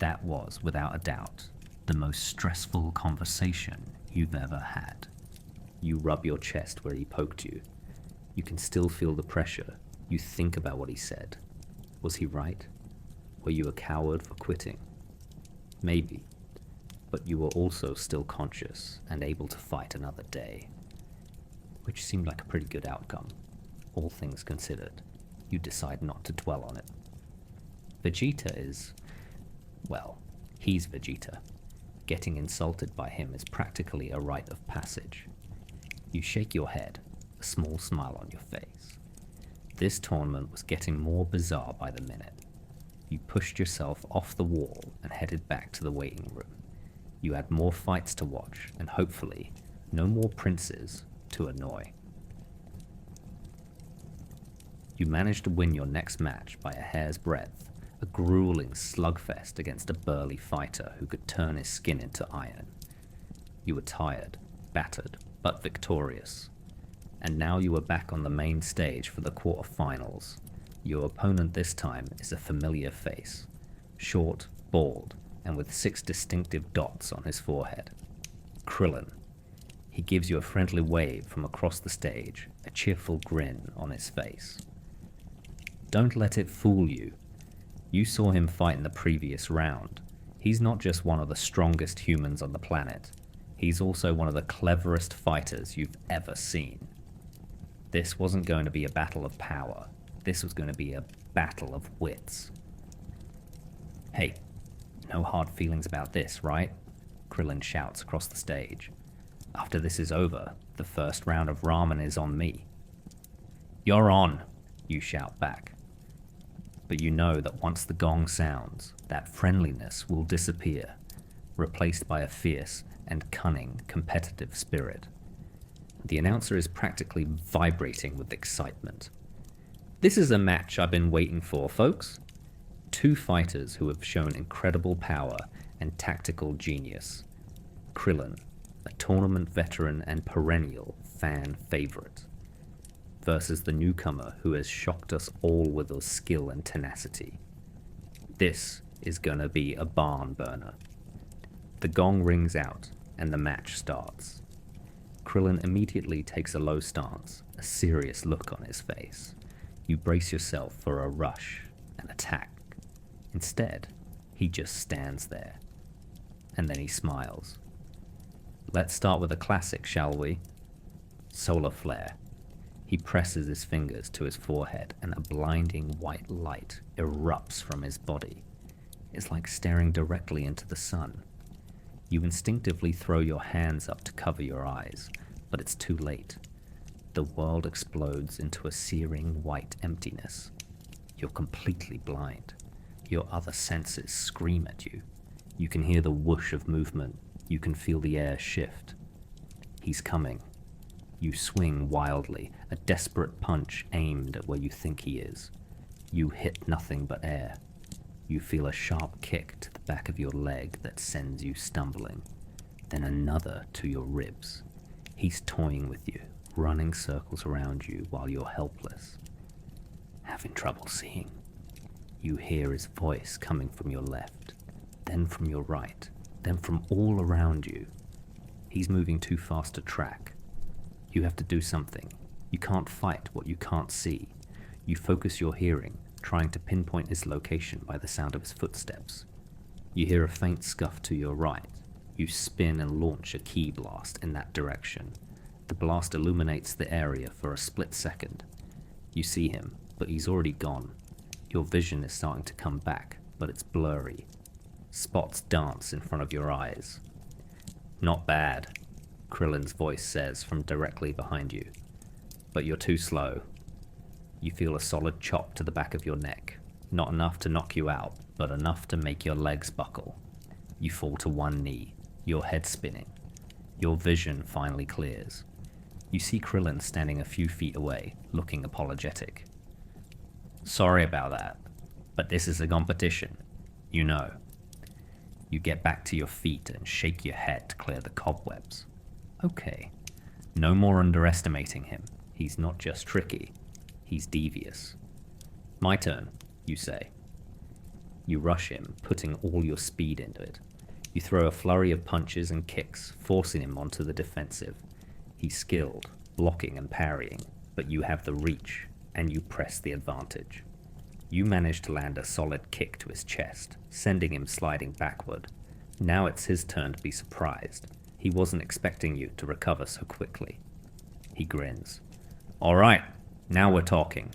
Speaker 1: That was, without a doubt, the most stressful conversation you've ever had. You rub your chest where he poked you. You can still feel the pressure. You think about what he said. Was he right? Were you a coward for quitting? Maybe. But you were also still conscious and able to fight another day. Which seemed like a pretty good outcome. All things considered, you decide not to dwell on it. Vegeta is... well, he's Vegeta. Getting insulted by him is practically a rite of passage. You shake your head, a small smile on your face. This tournament was getting more bizarre by the minute. You pushed yourself off the wall and headed back to the waiting room. You had more fights to watch, and hopefully, no more princes to annoy. You managed to win your next match by a hair's breadth, a grueling slugfest against a burly fighter who could turn his skin into iron. You were tired, battered, but victorious. And now you were back on the main stage for the quarterfinals. Your opponent this time is a familiar face, short, bald, and with 6 distinctive dots on his forehead. Krillin. He gives you a friendly wave from across the stage, a cheerful grin on his face. Don't let it fool you. You saw him fight in the previous round. He's not just one of the strongest humans on the planet. He's also one of the cleverest fighters you've ever seen. This wasn't going to be a battle of power. This was going to be a battle of wits. Hey, no hard feelings about this, right? Krillin shouts across the stage. After this is over, the first round of ramen is on me. You're on, you shout back. But you know that once the gong sounds, that friendliness will disappear, replaced by a fierce and cunning competitive spirit. The announcer is practically vibrating with excitement. This is a match I've been waiting for, folks. Two fighters who have shown incredible power and tactical genius. Krillin, a tournament veteran and perennial fan favorite, versus the newcomer who has shocked us all with his skill and tenacity. This is gonna be a barn burner. The gong rings out and the match starts. Krillin immediately takes a low stance, a serious look on his face. You brace yourself for a rush, an attack. Instead, he just stands there. And then he smiles. Let's start with a classic, shall we? Solar flare. He presses his fingers to his forehead and a blinding white light erupts from his body. It's like staring directly into the sun. You instinctively throw your hands up to cover your eyes, but it's too late. The world explodes into a searing white emptiness. You're completely blind. Your other senses scream at you. You can hear the whoosh of movement. You can feel the air shift. He's coming. You swing wildly, a desperate punch aimed at where you think he is. You hit nothing but air. You feel a sharp kick to the back of your leg that sends you stumbling, then another to your ribs. He's toying with you, running circles around you while you're helpless. Having trouble seeing. You hear his voice coming from your left, then from your right, then from all around you. He's moving too fast to track. You have to do something. You can't fight what you can't see. You focus your hearing, trying to pinpoint his location by the sound of his footsteps. You hear a faint scuff to your right. You spin and launch a ki blast in that direction. The blast illuminates the area for a split second. You see him, but he's already gone. Your vision is starting to come back, but it's blurry. Spots dance in front of your eyes. Not bad, Krillin's voice says from directly behind you. But you're too slow. You feel a solid chop to the back of your neck. Not enough to knock you out, but enough to make your legs buckle. You fall to one knee, your head spinning. Your vision finally clears. You see Krillin standing a few feet away, looking apologetic. Sorry about that, but this is a competition, you know. You get back to your feet and shake your head to clear the cobwebs. Okay, no more underestimating him. He's not just tricky, he's devious. My turn, you say. You rush him, putting all your speed into it. You throw a flurry of punches and kicks, forcing him onto the defensive. He's skilled, blocking and parrying, but you have the reach, and you press the advantage. You manage to land a solid kick to his chest, sending him sliding backward. Now it's his turn to be surprised. He wasn't expecting you to recover so quickly. He grins. All right, now we're talking.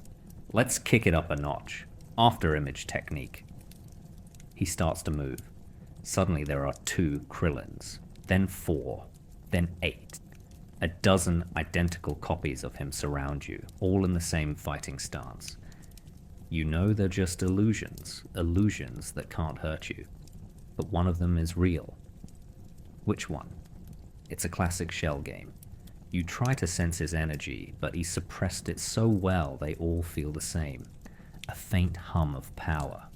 Speaker 1: Let's kick it up a notch. After image technique. He starts to move. Suddenly there are 2 Krillins, then 4, then 8. A dozen identical copies of him surround you, all in the same fighting stance. You know they're just illusions that can't hurt you. But one of them is real. Which one? It's a classic shell game. You try to sense his energy, but he's suppressed it so well they all feel the same. A faint hum of power.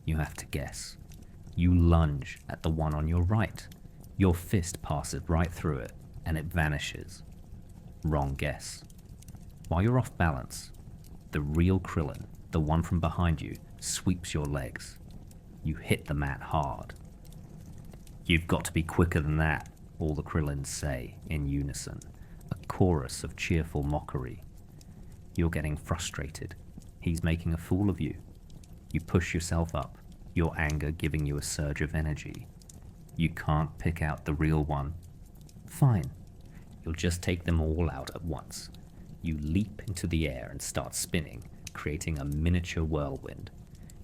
Speaker 1: You have to guess. You lunge at the one on your right. Your fist passes right through it, and it vanishes. Wrong guess. While you're off balance, the real Krillin, the one from behind you, sweeps your legs. You hit the mat hard. You've got to be quicker than that, all the Krillins say in unison, a chorus of cheerful mockery. You're getting frustrated. He's making a fool of you. You push yourself up, your anger giving you a surge of energy. You can't pick out the real one. Fine. You'll just take them all out at once. You leap into the air and start spinning, creating a miniature whirlwind.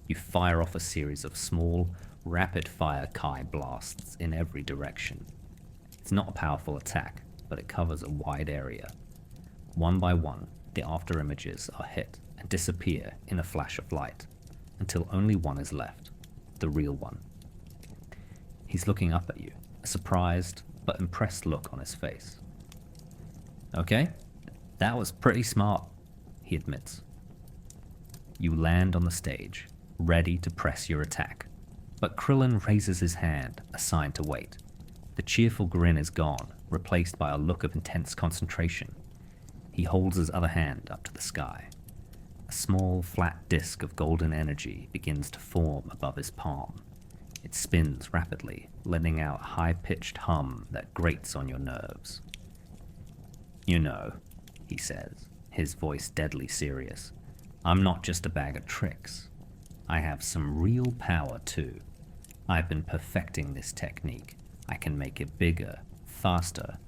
Speaker 1: You fire off a series of small, rapid-fire Kai blasts in every direction. It's not a powerful attack, but it covers a wide area. One by one, The afterimages are hit and disappear in a flash of light, until only one is left, the real one. He's looking up at you, a surprised but impressed look on his face. Okay, that was pretty smart, he admits. You land on the stage, ready to press your attack, but Krillin raises his hand, a sign to wait. The cheerful grin is gone, replaced by a look of intense concentration. He holds his other hand up to the sky. A small, flat disk of golden energy begins to form above his palm. It spins rapidly, letting out a high-pitched hum that grates on your nerves. You know, he says, his voice deadly serious, I'm not just a bag of tricks. I have some real power too. I've been perfecting this technique. I can make it bigger, faster,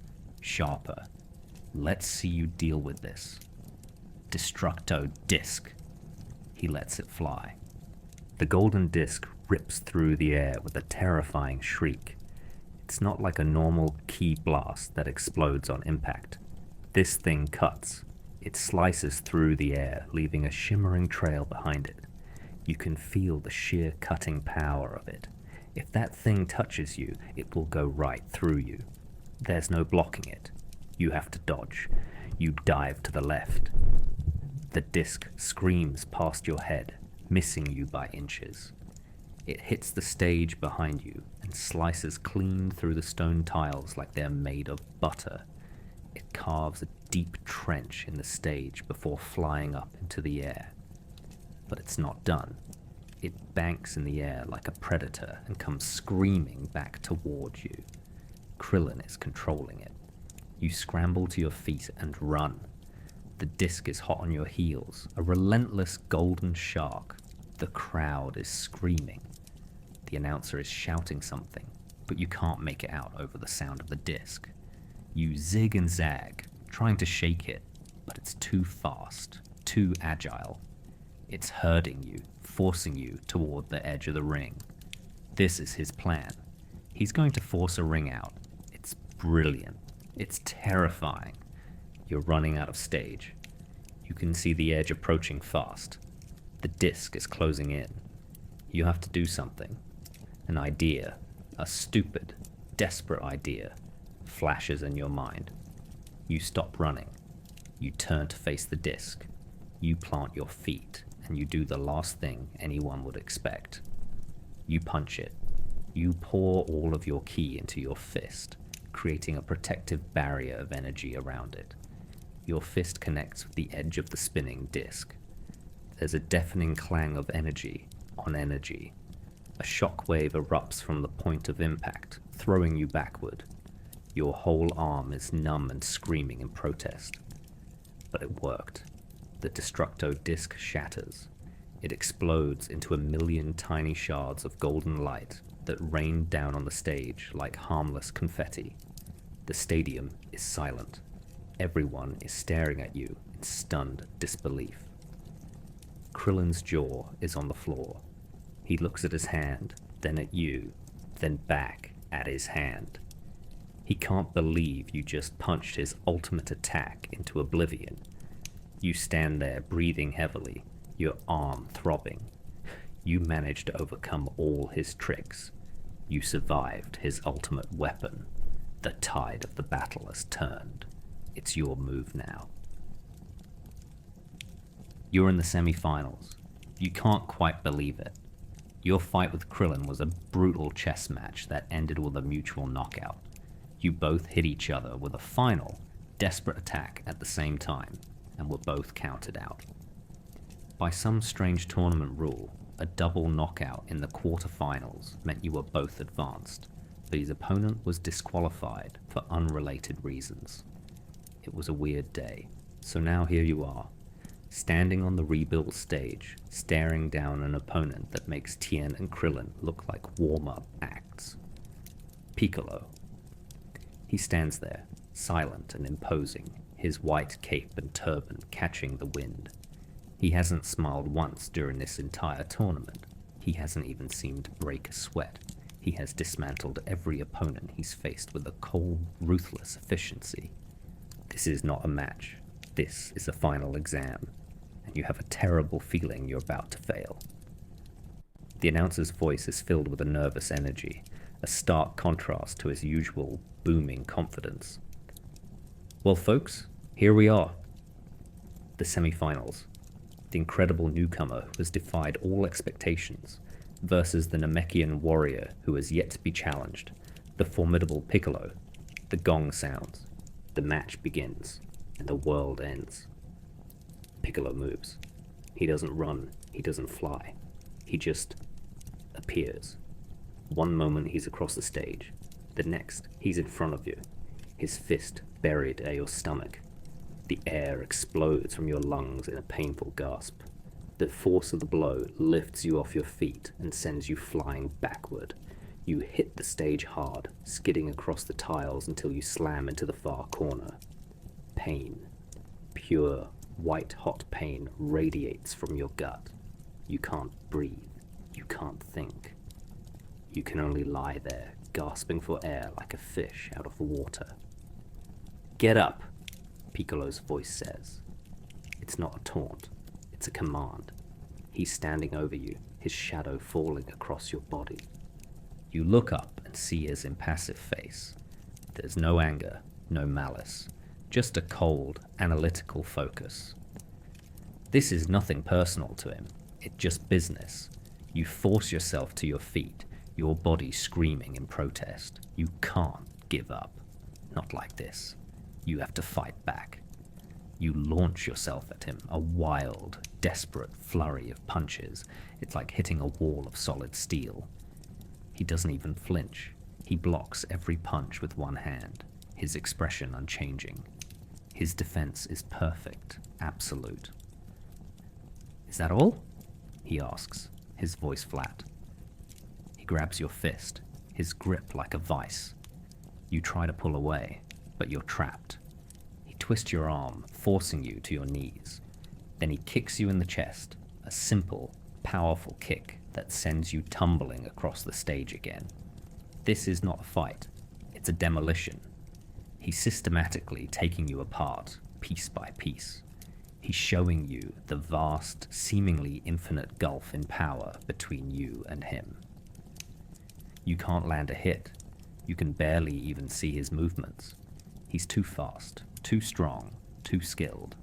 Speaker 1: sharper. Let's see you deal with this. Destructo Disc. He lets it fly. The golden disc rips through the air with a terrifying shriek. It's not like a normal ki blast that explodes on impact. This thing cuts. It slices through the air, leaving a shimmering trail behind it. You can feel the sheer cutting power of it. If that thing touches you, it will go right through you. There's no blocking it. You have to dodge. You dive to the left. The disc screams past your head, missing you by inches. It hits the stage behind you and slices clean through the stone tiles like they're made of butter. It carves a deep trench in the stage before flying up into the air. But it's not done. It banks in the air like a predator and comes screaming back towards you. Krillin is controlling it. You scramble to your feet and run. The disc is hot on your heels, a relentless golden shark. The crowd is screaming. The announcer is shouting something, but you can't make it out over the sound of the disc. You zig and zag, trying to shake it, but it's too fast, too agile. It's herding you, forcing you toward the edge of the ring. This is his plan. He's going to force a ring out. It's brilliant. It's terrifying. You're running out of stage. You can see the edge approaching fast. The disc is closing in. You have to do something. An idea, a stupid, desperate idea, flashes in your mind. You stop running. You turn to face the disc. You plant your feet, and you do the last thing anyone would expect. You punch it. You pour all of your ki into your fist, creating a protective barrier of energy around it. Your fist connects with the edge of the spinning disc. There's a deafening clang of energy on energy. A shockwave erupts from the point of impact, throwing you backward. Your whole arm is numb and screaming in protest. But it worked. The Destructo disc shatters. It explodes into a million tiny shards of golden light that rain down on the stage like harmless confetti. The stadium is silent. Everyone is staring at you in stunned disbelief. Krillin's jaw is on the floor. He looks at his hand, then at you, then back at his hand. He can't believe you just punched his ultimate attack into oblivion. You stand there breathing heavily, your arm throbbing. You managed to overcome all his tricks. You survived his ultimate weapon. The tide of the battle has turned. It's your move now. You're in the semi-finals. You can't quite believe it. Your fight with Krillin was a brutal chess match that ended with a mutual knockout. You both hit each other with a final, desperate attack at the same time, and were both counted out. By some strange tournament rule, a double knockout in the quarterfinals meant you were both advanced, but his opponent was disqualified for unrelated reasons. It was a weird day, so now here you are, standing on the rebuilt stage, staring down an opponent that makes Tien and Krillin look like warm-up acts. Piccolo. He stands there, silent and imposing, his white cape and turban catching the wind. He hasn't smiled once during this entire tournament. He hasn't even seemed to break a sweat. He has dismantled every opponent he's faced with a cold, ruthless efficiency. This is not a match. This is a final exam, and you have a terrible feeling you're about to fail. The announcer's voice is filled with a nervous energy, a stark contrast to his usual booming confidence. Well, folks, here we are. The semi-finals. The incredible newcomer who has defied all expectations versus the Namekian warrior who has yet to be challenged, the formidable Piccolo. The gong sounds. The match begins, and the world ends. Piccolo moves. He doesn't run. He doesn't fly. He just appears. One moment he's across the stage. The next, he's in front of you, his fist buried at your stomach. The air explodes from your lungs in a painful gasp. The force of the blow lifts you off your feet and sends you flying backward. You hit the stage hard, skidding across the tiles until you slam into the far corner. Pain, pure, white-hot pain radiates from your gut. You can't breathe. You can't think. You can only lie there, gasping for air like a fish out of water. Get up, Piccolo's voice says. It's not a taunt, it's a command. He's standing over you, his shadow falling across your body. You look up and see his impassive face. There's no anger, no malice, just a cold, analytical focus. This is nothing personal to him, it's just business. You force yourself to your feet, your body screaming in protest. You can't give up. Not like this. You have to fight back. You launch yourself at him, a wild, desperate flurry of punches. It's like hitting a wall of solid steel. He doesn't even flinch. He blocks every punch with one hand, his expression unchanging. His defense is perfect, absolute. Is that all? He asks, his voice flat. He grabs your fist, his grip like a vice. You try to pull away, but you're trapped. He twists your arm, forcing you to your knees. Then he kicks you in the chest, a simple, powerful kick that sends you tumbling across the stage again. This is not a fight, it's a demolition. He's systematically taking you apart, piece by piece. He's showing you the vast, seemingly infinite gulf in power between you and him. You can't land a hit. You can barely even see his movements. He's too fast, too strong, too skilled.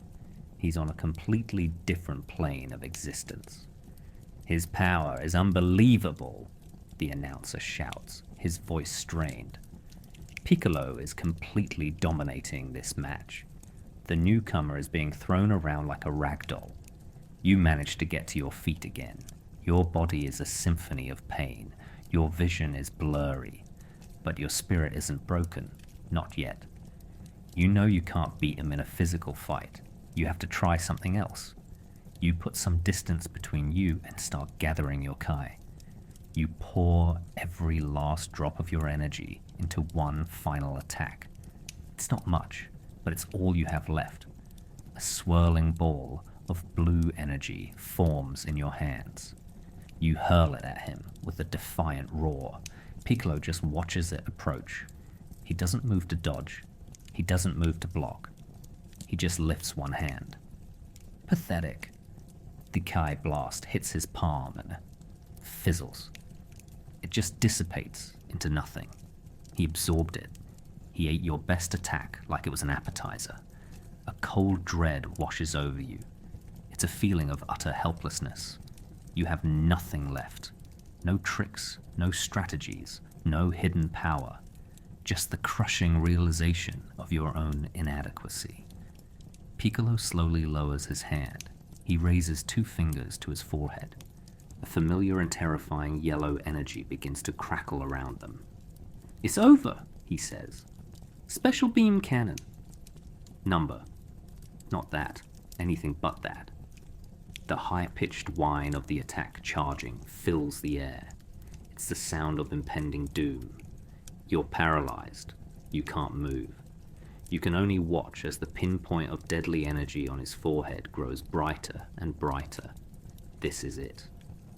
Speaker 1: He's on a completely different plane of existence. His power is unbelievable, the announcer shouts, his voice strained. Piccolo is completely dominating this match. The newcomer is being thrown around like a rag doll. You manage to get to your feet again. Your body is a symphony of pain. Your vision is blurry. But your spirit isn't broken. Not yet. You know you can't beat him in a physical fight. You have to try something else. You put some distance between you and start gathering your Kai. You pour every last drop of your energy into one final attack. It's not much, but it's all you have left. A swirling ball of blue energy forms in your hands. You hurl it at him with a defiant roar. Piccolo just watches it approach. He doesn't move to dodge. He doesn't move to block. He just lifts one hand. Pathetic. The Kai blast hits his palm and fizzles. It just dissipates into nothing. He absorbed it. He ate your best attack like it was an appetizer. A cold dread washes over you. It's a feeling of utter helplessness. You have nothing left. No tricks, no strategies, no hidden power. Just the crushing realization of your own inadequacy. Piccolo slowly lowers his hand. He raises 2 fingers to his forehead. A familiar and terrifying yellow energy begins to crackle around them. It's over, he says. Special beam cannon. Number. Not that. Anything but that. The high-pitched whine of the attack charging fills the air. It's the sound of impending doom. You're paralyzed. You can't move. You can only watch as the pinpoint of deadly energy on his forehead grows brighter and brighter. This is it.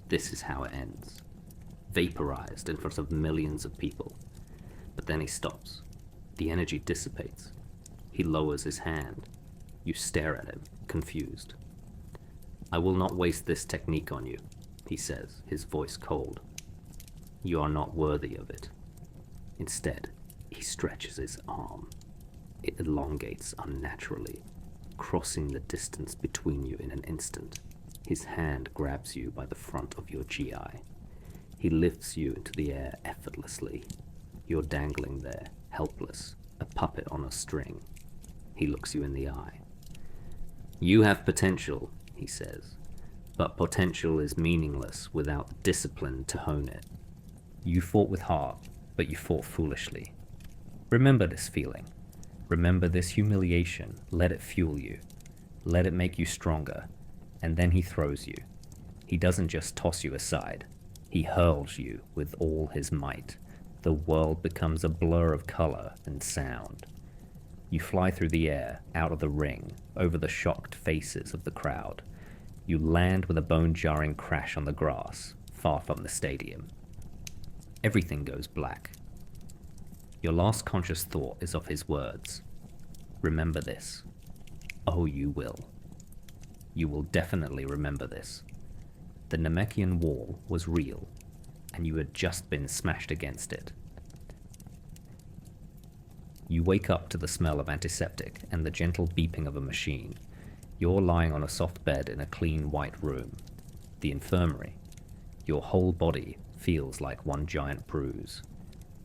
Speaker 1: This is how it ends. Vaporized in front of millions of people. But then he stops. The energy dissipates. He lowers his hand. You stare at him, confused. "I will not waste this technique on you," he says, his voice cold. "You are not worthy of it." Instead, he stretches his arm. It elongates unnaturally, crossing the distance between you in an instant. His hand grabs you by the front of your GI. He lifts you into the air effortlessly. You're dangling there, helpless, a puppet on a string. He looks you in the eye. "You have potential," he says, "but potential is meaningless without the discipline to hone it. You fought with heart, but you fought foolishly. Remember this feeling. Remember this humiliation. Let it fuel you. Let it make you stronger." And then he throws you. He doesn't just toss you aside. He hurls you with all his might. The world becomes a blur of color and sound. You fly through the air, out of the ring, over the shocked faces of the crowd. You land with a bone-jarring crash on the grass, far from the stadium. Everything goes black. Your last conscious thought is of his words. Remember this. Oh, you will. You will definitely remember this. The Namekian wall was real, and you had just been smashed against it. You wake up to the smell of antiseptic and the gentle beeping of a machine. You're lying on a soft bed in a clean white room. The infirmary. Your whole body feels like one giant bruise.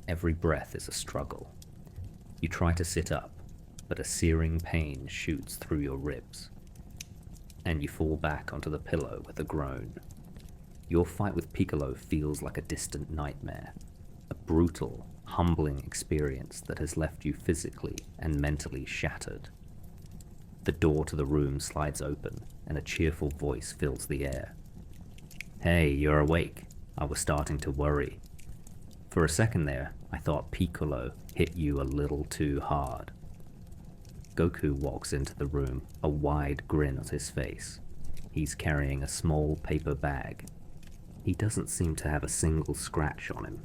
Speaker 1: Every breath is a struggle. You try to sit up, but a searing pain shoots through your ribs. And you fall back onto the pillow with a groan. Your fight with Piccolo feels like a distant nightmare, a brutal, humbling experience that has left you physically and mentally shattered. The door to the room slides open, and a cheerful voice fills the air. "Hey, you're awake. I was starting to worry. For a second there, I thought Piccolo hit you a little too hard." Goku walks into the room, a wide grin on his face. He's carrying a small paper bag. He doesn't seem to have a single scratch on him.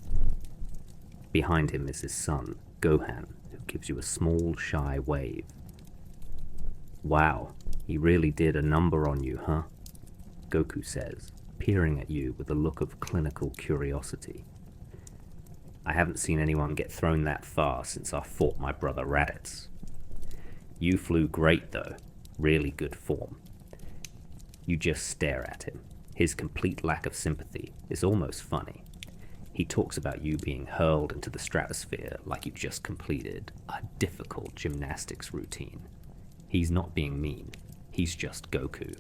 Speaker 1: Behind him is his son, Gohan, who gives you a small, shy wave. "Wow, he really did a number on you, huh?" Goku says, peering at you with a look of clinical curiosity. "I haven't seen anyone get thrown that far since I fought my brother Raditz. You flew great, though. Really good form." You just stare at him. His complete lack of sympathy is almost funny. He talks about you being hurled into the stratosphere like you just completed a difficult gymnastics routine. He's not being mean. He's just Goku.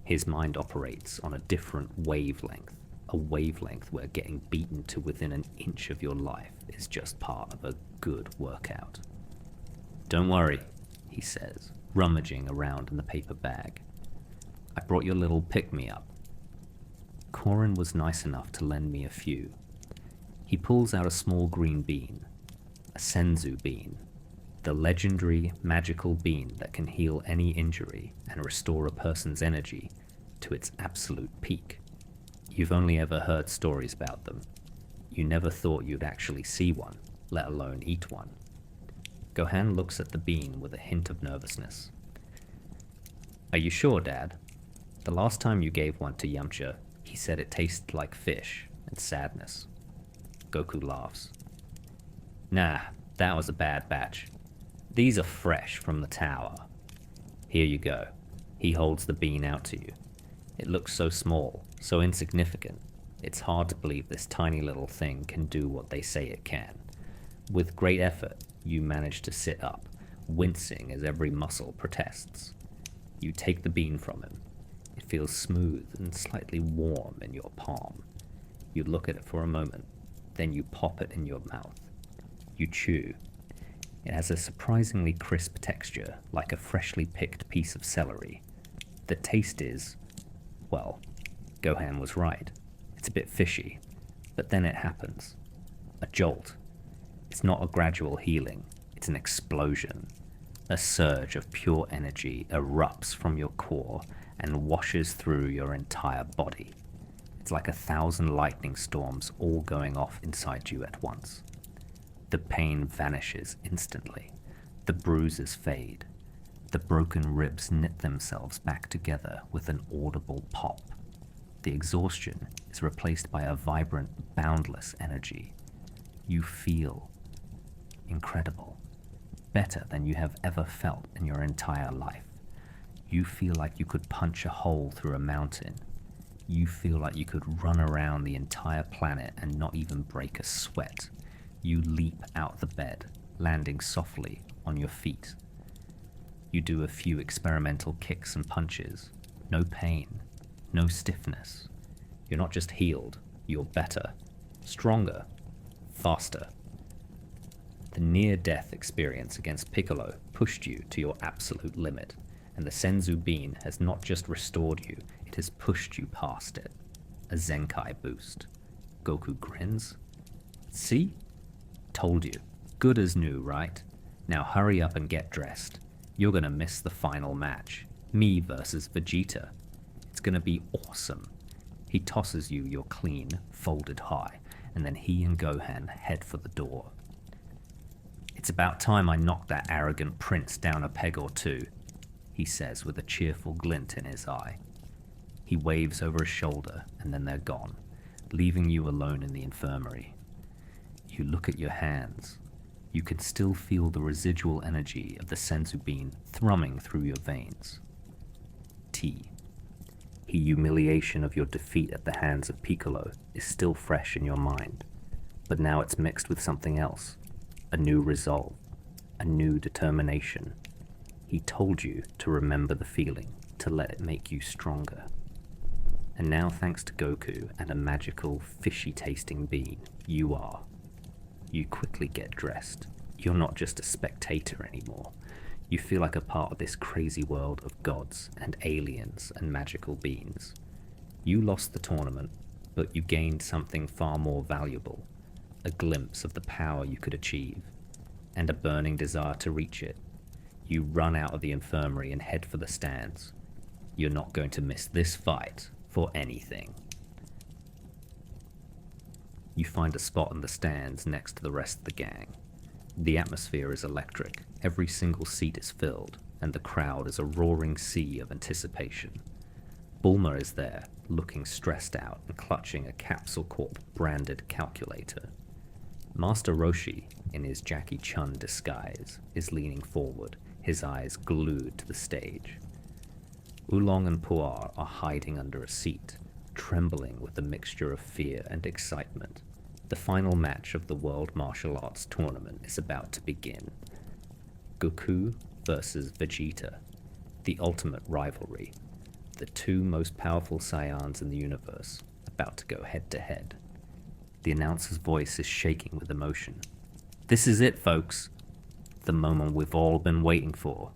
Speaker 1: His mind operates on a different wavelength, a wavelength where getting beaten to within an inch of your life is just part of a good workout. "Don't worry," he says, rummaging around in the paper bag. "I brought your little pick-me-up." Korin was nice enough to lend me a few. He pulls out a small green bean, a senzu bean, the legendary magical bean that can heal any injury and restore a person's energy to its absolute peak. You've only ever heard stories about them. You never thought you'd actually see one, let alone eat one. Gohan looks at the bean with a hint of nervousness. "Are you sure, Dad? The last time you gave one to Yamcha, he said it tasted like fish and sadness." Goku laughs. "Nah, that was a bad batch. These are fresh from the tower. Here you go." He holds the bean out to you. It looks so small, so insignificant. It's hard to believe this tiny little thing can do what they say it can. With great effort, you manage to sit up, wincing as every muscle protests. You take the bean from him. It feels smooth and slightly warm in your palm. You look at it for a moment, then you pop it in your mouth. You chew. It has a surprisingly crisp texture, like a freshly picked piece of celery. The taste is, well, Gohan was right. It's a bit fishy, but then it happens. A jolt. It's not a gradual healing, it's an explosion. A surge of pure energy erupts from your core and washes through your entire body. It's like 1,000 lightning storms all going off inside you at once. The pain vanishes instantly. The bruises fade. The broken ribs knit themselves back together with an audible pop. The exhaustion is replaced by a vibrant, boundless energy. You feel incredible, better than you have ever felt in your entire life. You feel like you could punch a hole through a mountain. You feel like you could run around the entire planet and not even break a sweat. You leap out the bed, landing softly on your feet. You do a few experimental kicks and punches. No pain, no stiffness. You're not just healed, you're better, stronger, faster. The near-death experience against Piccolo pushed you to your absolute limit, and the Senzu Bean has not just restored you, it has pushed you past it. A Zenkai boost. Goku grins. See? Told you. Good as new, right? Now hurry up and get dressed. You're gonna miss the final match. Me versus Vegeta. It's gonna be awesome. He tosses you your clean, folded high, and then he and Gohan head for the door. It's about time I knocked that arrogant prince down a peg or two, he says with a cheerful glint in his eye. He waves over his shoulder, and then they're gone, leaving you alone in the infirmary. You look at your hands. You can still feel the residual energy of the Senzu Bean thrumming through your veins. T. The humiliation of your defeat at the hands of Piccolo is still fresh in your mind, but now it's mixed with something else. A new resolve, a new determination. He told you to remember the feeling, to let it make you stronger. And now, thanks to Goku and a magical, fishy-tasting bean, you are. You quickly get dressed. You're not just a spectator anymore. You feel like a part of this crazy world of gods and aliens and magical beings. You lost the tournament, but you gained something far more valuable. A glimpse of the power you could achieve, and a burning desire to reach it. You run out of the infirmary and head for the stands. You're not going to miss this fight for anything. You find a spot in the stands next to the rest of the gang. The atmosphere is electric, every single seat is filled, and the crowd is a roaring sea of anticipation. Bulma is there, looking stressed out and clutching a Capsule Corp branded calculator. Master Roshi, in his Jackie Chun disguise, is leaning forward, his eyes glued to the stage. Oolong and Puar are hiding under a seat, trembling with a mixture of fear and excitement. The final match of the World Martial Arts Tournament is about to begin. Goku versus Vegeta, the ultimate rivalry. The two most powerful Saiyans in the universe, about to go head to head. The announcer's voice is shaking with emotion. This is it, folks. The moment we've all been waiting for.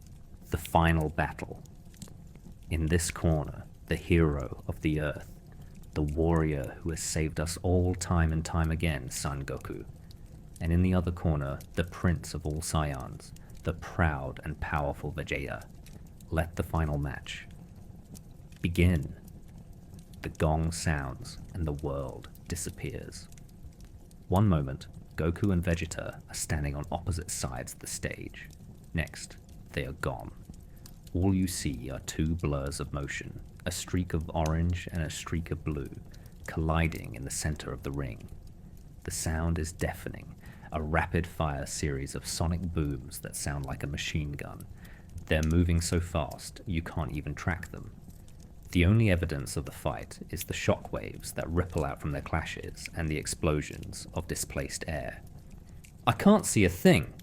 Speaker 1: The final battle. In this corner, the hero of the Earth. The warrior who has saved us all time and time again, Son Goku. And in the other corner, the prince of all Saiyans, the proud and powerful Vegeta. Let the final match begin. The gong sounds and the world disappears. One moment, Goku and Vegeta are standing on opposite sides of the stage. Next, they are gone. All you see are two blurs of motion, a streak of orange and a streak of blue, colliding in the center of the ring. The sound is deafening, a rapid-fire series of sonic booms that sound like a machine gun. They're moving so fast, you can't even track them. The only evidence of the fight is the shock waves that ripple out from their clashes and the explosions of displaced air. I can't see a thing,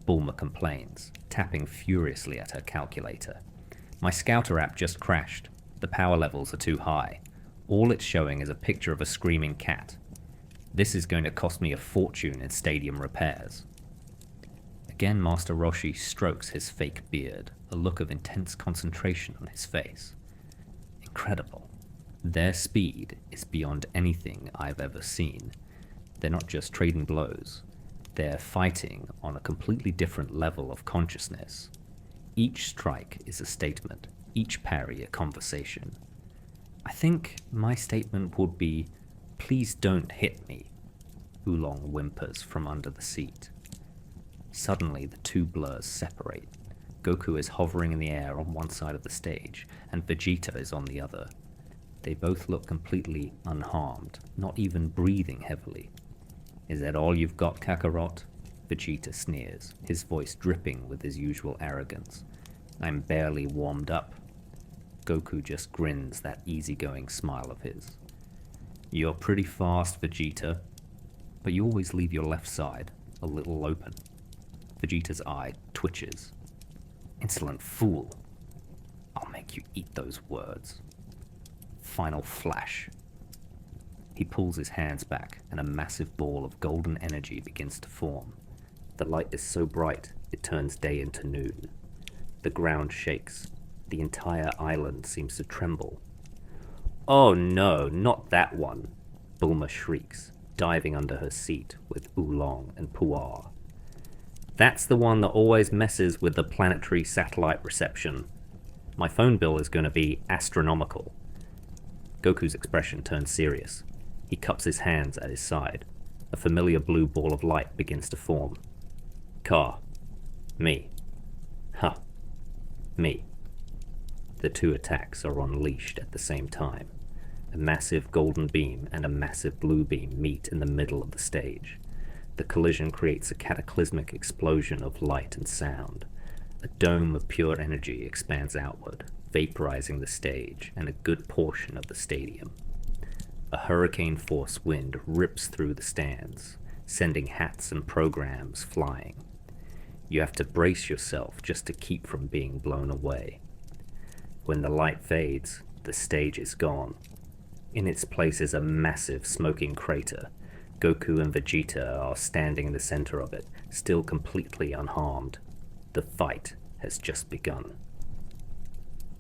Speaker 1: Bulma complains, tapping furiously at her calculator. My Scouter app just crashed. The power levels are too high. All it's showing is a picture of a screaming cat. This is going to cost me a fortune in stadium repairs. Again, Master Roshi strokes his fake beard, a look of intense concentration on his face. Incredible. Their speed is beyond anything I've ever seen. They're not just trading blows. They're fighting on a completely different level of consciousness. Each strike is a statement, each parry a conversation. I think my statement would be, please don't hit me, Oolong whimpers from under the seat. Suddenly the two blurs separate. Goku is hovering in the air on one side of the stage, and Vegeta is on the other. They both look completely unharmed, not even breathing heavily. "Is that all you've got, Kakarot?" Vegeta sneers, his voice dripping with his usual arrogance. "I'm barely warmed up." Goku just grins that easygoing smile of his. "You're pretty fast, Vegeta, but you always leave your left side a little open." Vegeta's eye twitches. "Insolent fool. I'll make you eat those words." Final flash. He pulls his hands back, and a massive ball of golden energy begins to form. The light is so bright, it turns day into noon. The ground shakes. The entire island seems to tremble. "Oh no, not that one!" Bulma shrieks, diving under her seat with Oolong and Puar. "That's the one that always messes with the planetary satellite reception. My phone bill is going to be astronomical." Goku's expression turns serious. He cups his hands at his side. A familiar blue ball of light begins to form. "Car. Me. Huh. Me." The two attacks are unleashed at the same time. A massive golden beam and a massive blue beam meet in the middle of the stage. The collision creates a cataclysmic explosion of light and sound. A dome of pure energy expands outward, vaporizing the stage and a good portion of the stadium. A hurricane-force wind rips through the stands, sending hats and programs flying. You have to brace yourself just to keep from being blown away. When the light fades, the stage is gone. In its place is a massive smoking crater. Goku and Vegeta are standing in the center of it, still completely unharmed. The fight has just begun.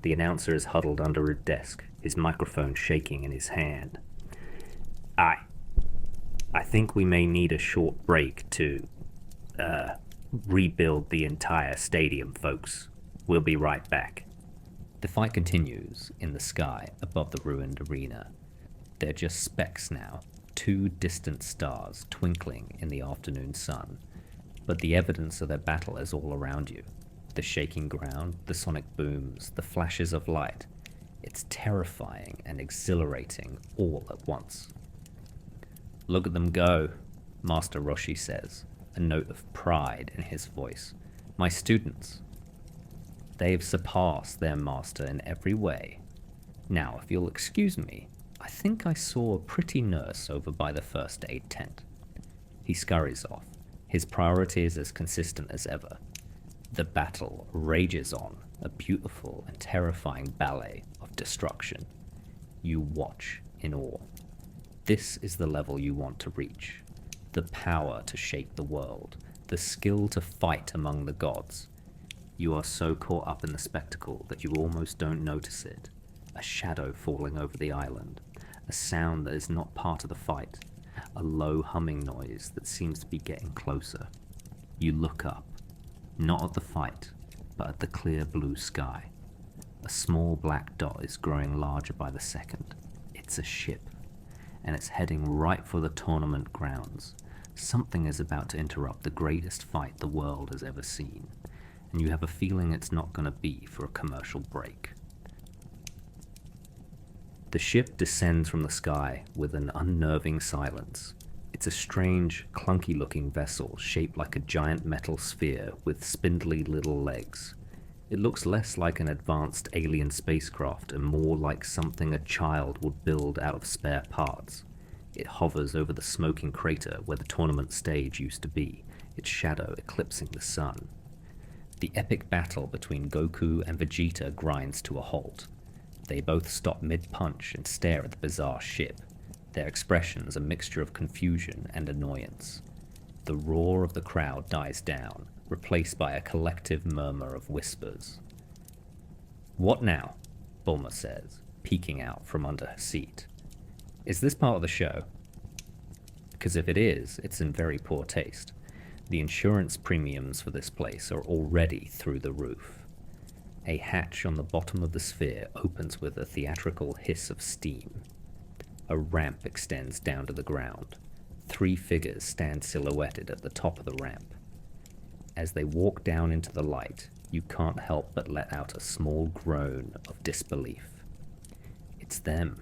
Speaker 1: The announcer is huddled under a desk, his microphone shaking in his hand. I think we may need a short break to, rebuild the entire stadium, folks. We'll be right back." The fight continues in the sky above the ruined arena. They're just specks now, two distant stars twinkling in the afternoon sun. But the evidence of their battle is all around you. The shaking ground, the sonic booms, the flashes of light. It's terrifying and exhilarating all at once. "Look at them go," Master Roshi says, a note of pride in his voice. "My students. They've surpassed their master in every way. Now, if you'll excuse me, I think I saw a pretty nurse over by the first aid tent." He scurries off. His priority is as consistent as ever. The battle rages on, a beautiful and terrifying ballet of destruction. You watch in awe. This is the level you want to reach. The power to shake the world, the skill to fight among the gods. You are so caught up in the spectacle that you almost don't notice it. A shadow falling over the island, a sound that is not part of the fight, a low humming noise that seems to be getting closer. You look up, not at the fight, but at the clear blue sky. A small black dot is growing larger by the second. It's a ship, and it's heading right for the tournament grounds. Something is about to interrupt the greatest fight the world has ever seen, and you have a feeling it's not going to be for a commercial break. The ship descends from the sky with an unnerving silence. It's a strange, clunky-looking vessel shaped like a giant metal sphere with spindly little legs. It looks less like an advanced alien spacecraft and more like something a child would build out of spare parts. It hovers over the smoking crater where the tournament stage used to be, its shadow eclipsing the sun. The epic battle between Goku and Vegeta grinds to a halt. They both stop mid-punch and stare at the bizarre ship, their expressions a mixture of confusion and annoyance. The roar of the crowd dies down, replaced by a collective murmur of whispers. "What now?" Bulma says, peeking out from under her seat. "Is this part of the show?" Because if it is, it's in very poor taste. The insurance premiums for this place are already through the roof. A hatch on the bottom of the sphere opens with a theatrical hiss of steam. A ramp extends down to the ground. 3 figures stand silhouetted at the top of the ramp. As they walk down into the light, You can't help but let out a small groan of disbelief. It's them,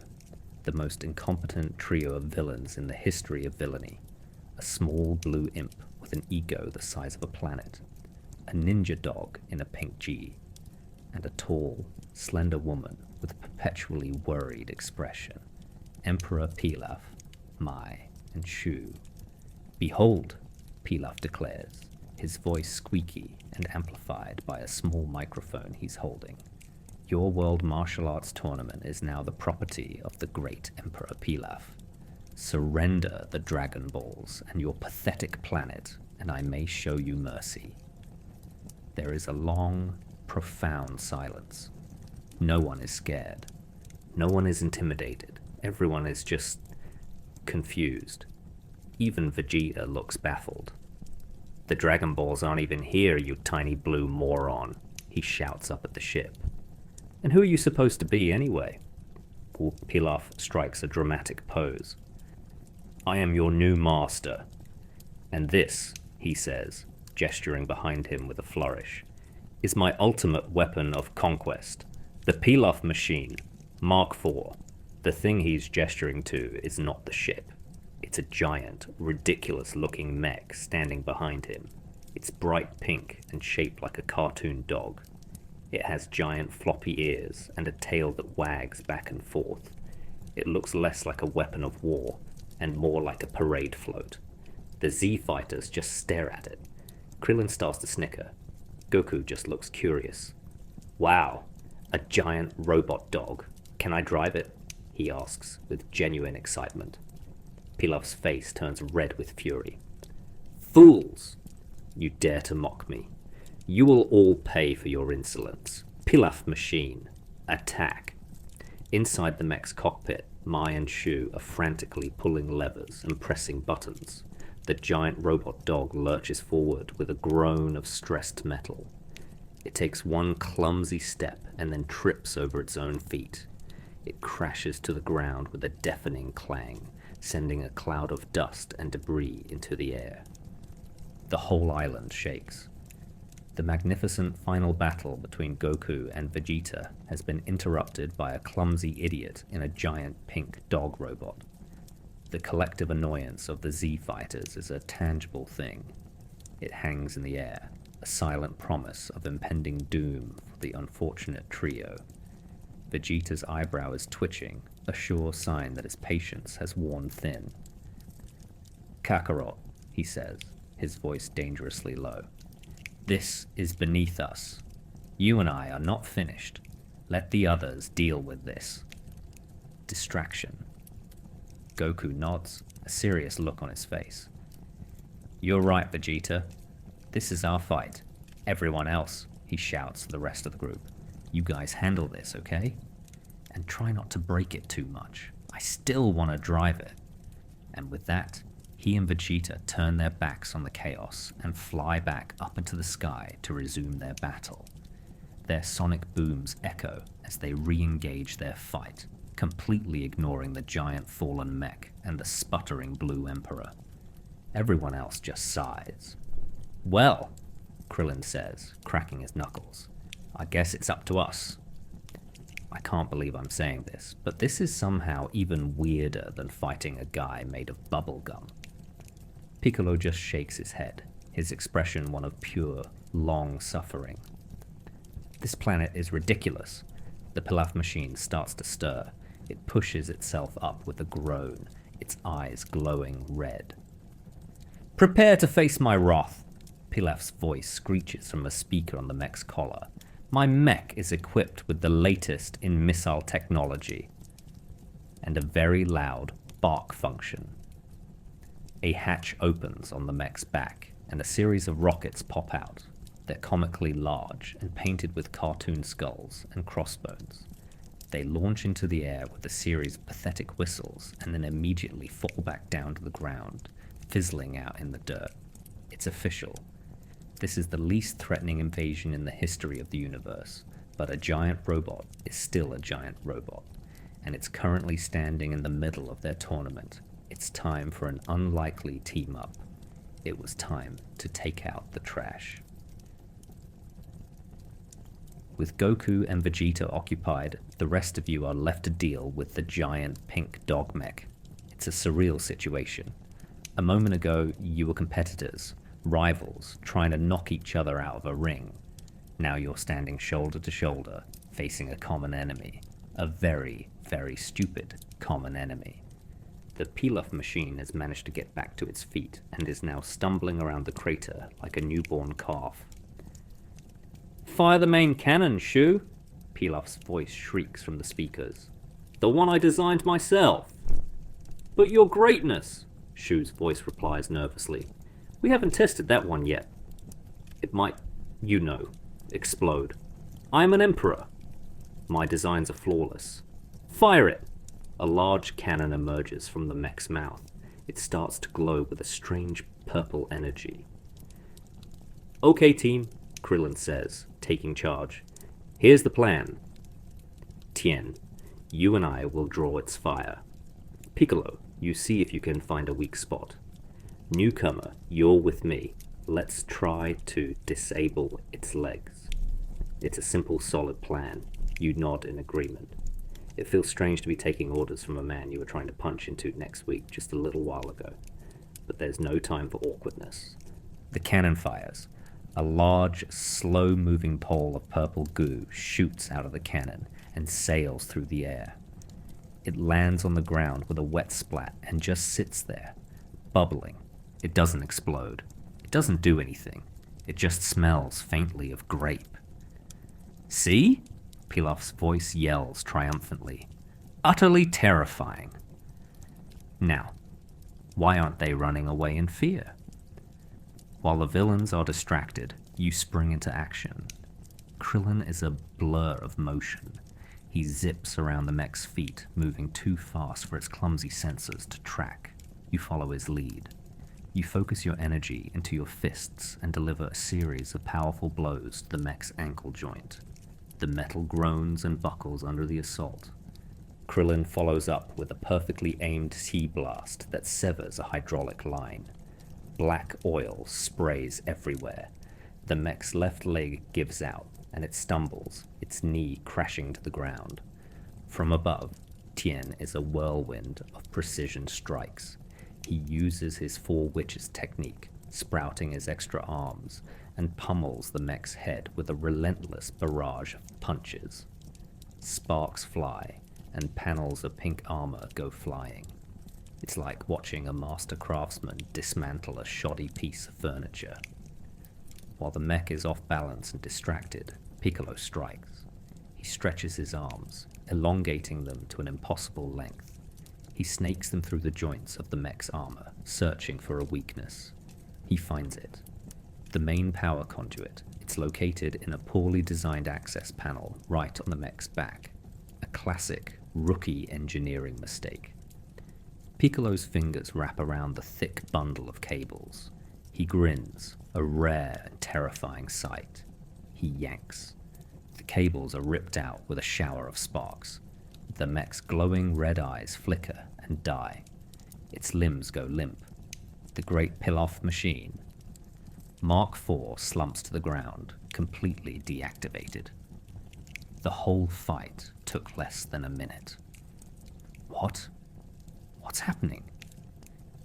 Speaker 1: the most incompetent trio of villains in the history of villainy. A small blue imp with an ego the size of a planet, a ninja dog in a pink G, and a tall, slender woman with a perpetually worried expression. Emperor Pilaf, Mai, and Shu. "Behold," Pilaf declares, his voice squeaky and amplified by a small microphone he's holding. "Your World Martial Arts Tournament is now the property of the great Emperor Pilaf. Surrender the Dragon Balls and your pathetic planet, and I may show you mercy." There is a long, profound silence. No one is scared. No one is intimidated. Everyone is just confused. Even Vegeta looks baffled. "The Dragon Balls aren't even here, you tiny blue moron," he shouts up at the ship. "And who are you supposed to be, anyway?" Pilaf strikes a dramatic pose. "I am your new master. And this," he says, gesturing behind him with a flourish, "is my ultimate weapon of conquest. The Pilaf machine, Mark IV. The thing he's gesturing to is not the ship. It's a giant, ridiculous-looking mech standing behind him. It's bright pink and shaped like a cartoon dog. It has giant floppy ears and a tail that wags back and forth. It looks less like a weapon of war and more like a parade float. The Z fighters just stare at it. Krillin starts to snicker. Goku just looks curious. "Wow, a giant robot dog. Can I drive it?" he asks with genuine excitement. Pilaf's face turns red with fury. "Fools! You dare to mock me. You will all pay for your insolence. Pilaf machine, attack." Inside the mech's cockpit, Mai and Shu are frantically pulling levers and pressing buttons. The giant robot dog lurches forward with a groan of stressed metal. It takes one clumsy step and then trips over its own feet. It crashes to the ground with a deafening clang, sending a cloud of dust and debris into the air. The whole island shakes. The magnificent final battle between Goku and Vegeta has been interrupted by a clumsy idiot in a giant pink dog robot. The collective annoyance of the Z fighters is a tangible thing. It hangs in the air, a silent promise of impending doom for the unfortunate trio. Vegeta's eyebrow is twitching, a sure sign that his patience has worn thin. "Kakarot," he says, his voice dangerously low. "This is beneath us. You and I are not finished. Let the others deal with this." Distraction. Goku nods, a serious look on his face. "You're right, Vegeta. This is our fight. Everyone else," he shouts to the rest of the group, "you guys handle this, okay? And try not to break it too much. I still want to drive it." And with that, he and Vegeta turn their backs on the chaos and fly back up into the sky to resume their battle. Their sonic booms echo as they re-engage their fight, completely ignoring the giant fallen mech and the sputtering Blue Emperor. Everyone else just sighs. "Well," Krillin says, cracking his knuckles, "I guess it's up to us." I can't believe I'm saying this, but this is somehow even weirder than fighting a guy made of bubblegum. Piccolo just shakes his head, his expression one of pure, long suffering. "This planet is ridiculous." The Pilaf machine starts to stir. It pushes itself up with a groan, its eyes glowing red. "Prepare to face my wrath," Pilaf's voice screeches from a speaker on the mech's collar. "My mech is equipped with the latest in missile technology." And a very loud bark function. A hatch opens on the mech's back, and a series of rockets pop out. They're comically large and painted with cartoon skulls and crossbones. They launch into the air with a series of pathetic whistles and then immediately fall back down to the ground, fizzling out in the dirt. It's official. This is the least threatening invasion in the history of the universe, but a giant robot is still a giant robot, and it's currently standing in the middle of their tournament. It's time for an unlikely team-up. It was time to take out the trash. With Goku and Vegeta occupied, the rest of you are left to deal with the giant pink dog mech. It's a surreal situation. A moment ago, you were competitors, rivals, trying to knock each other out of a ring. Now you're standing shoulder to shoulder, facing a common enemy. A very, very stupid common enemy. The Pilaf machine has managed to get back to its feet and is now stumbling around the crater like a newborn calf. "Fire the main cannon, Shu!" Pilaf's voice shrieks from the speakers. "The one I designed myself!" "But your greatness!" Shu's voice replies nervously. "We haven't tested that one yet. It might, explode. I am an emperor. My designs are flawless. Fire it!" A large cannon emerges from the mech's mouth. It starts to glow with a strange purple energy. "Okay, team," Krillin says, taking charge. "Here's the plan. Tien, you and I will draw its fire. Piccolo, you see if you can find a weak spot. Newcomer, you're with me. Let's try to disable its legs." It's a simple, solid plan. You nod in agreement. It feels strange to be taking orders from a man you were trying to punch into next week just a little while ago. But there's no time for awkwardness. The cannon fires. A large, slow-moving pole of purple goo shoots out of the cannon and sails through the air. It lands on the ground with a wet splat and just sits there, bubbling. It doesn't explode. It doesn't do anything. It just smells faintly of grape. "See?" Pilaf's voice yells triumphantly. "Utterly terrifying." Now, why aren't they running away in fear? While the villains are distracted, you spring into action. Krillin is a blur of motion. He zips around the mech's feet, moving too fast for its clumsy sensors to track. You follow his lead. You focus your energy into your fists and deliver a series of powerful blows to the mech's ankle joint. The metal groans and buckles under the assault. Krillin follows up with a perfectly aimed T-blast that severs a hydraulic line. Black oil sprays everywhere. The mech's left leg gives out, and it stumbles, its knee crashing to the ground. From above, Tien is a whirlwind of precision strikes. He uses his Four Witches technique, sprouting his extra arms, and pummels the mech's head with a relentless barrage of punches. Sparks fly, and panels of pink armor go flying. It's like watching a master craftsman dismantle a shoddy piece of furniture. While the mech is off balance and distracted, Piccolo strikes. He stretches his arms, elongating them to an impossible length. He snakes them through the joints of the mech's armor, searching for a weakness. He finds it. The main power conduit. It's located in a poorly designed access panel right on the mech's back. A classic rookie engineering mistake. Piccolo's fingers wrap around the thick bundle of cables. He grins, a rare and terrifying sight. He yanks. The cables are ripped out with a shower of sparks. The mech's glowing red eyes flicker and die. Its limbs go limp. The great Pilaf machine. Mark IV slumps to the ground, completely deactivated. The whole fight took less than a minute. What? What's happening?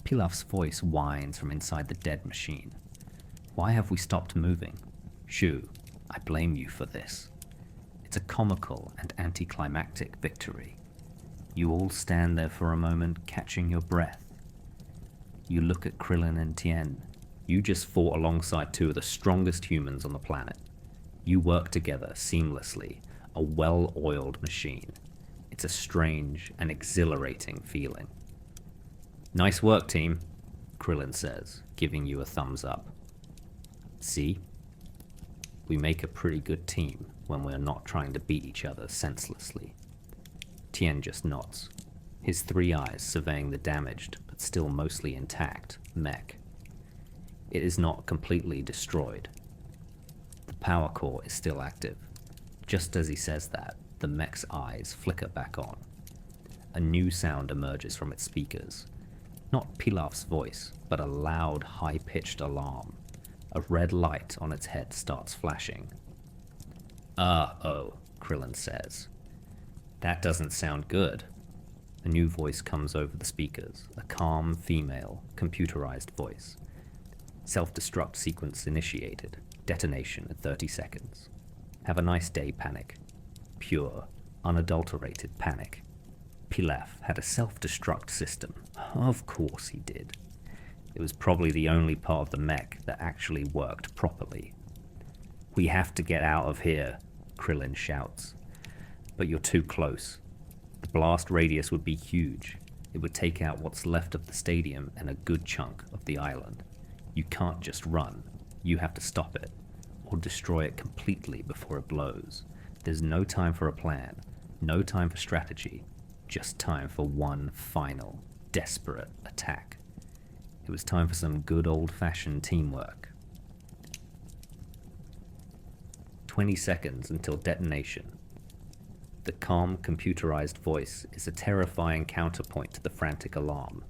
Speaker 1: Pilaf's voice whines from inside the dead machine. Why have we stopped moving? Shu, I blame you for this. It's a comical and anticlimactic victory. You all stand there for a moment, catching your breath. You look at Krillin and Tien. You just fought alongside two of the strongest humans on the planet. You work together seamlessly, a well-oiled machine. It's a strange and exhilarating feeling. Nice work, team, Krillin says, giving you a thumbs up. See? We make a pretty good team when we're not trying to beat each other senselessly. Tien just nods, his three eyes surveying the damaged, but still mostly intact, mech. It is not completely destroyed. The power core is still active. Just as he says that, the mech's eyes flicker back on. A new sound emerges from its speakers. Not Pilaf's voice, but a loud, high-pitched alarm. A red light on its head starts flashing. "Uh-oh," Krillin says. "That doesn't sound good." A new voice comes over the speakers, a calm, female, computerized voice. "Self-destruct sequence initiated. Detonation in 30 seconds. Have a nice day, Panic." Pure, unadulterated panic. Pilaf had a self-destruct system. Of course he did. It was probably the only part of the mech that actually worked properly. "We have to get out of here," Krillin shouts. "But you're too close. The blast radius would be huge. It would take out what's left of the stadium and a good chunk of the island. You can't just run. You have to stop it, or destroy it completely before it blows. There's no time for a plan, no time for strategy, just time for one final, desperate attack." It was time for some good old-fashioned teamwork. 20 seconds until detonation. The calm, computerized voice is a terrifying counterpoint to the frantic alarm.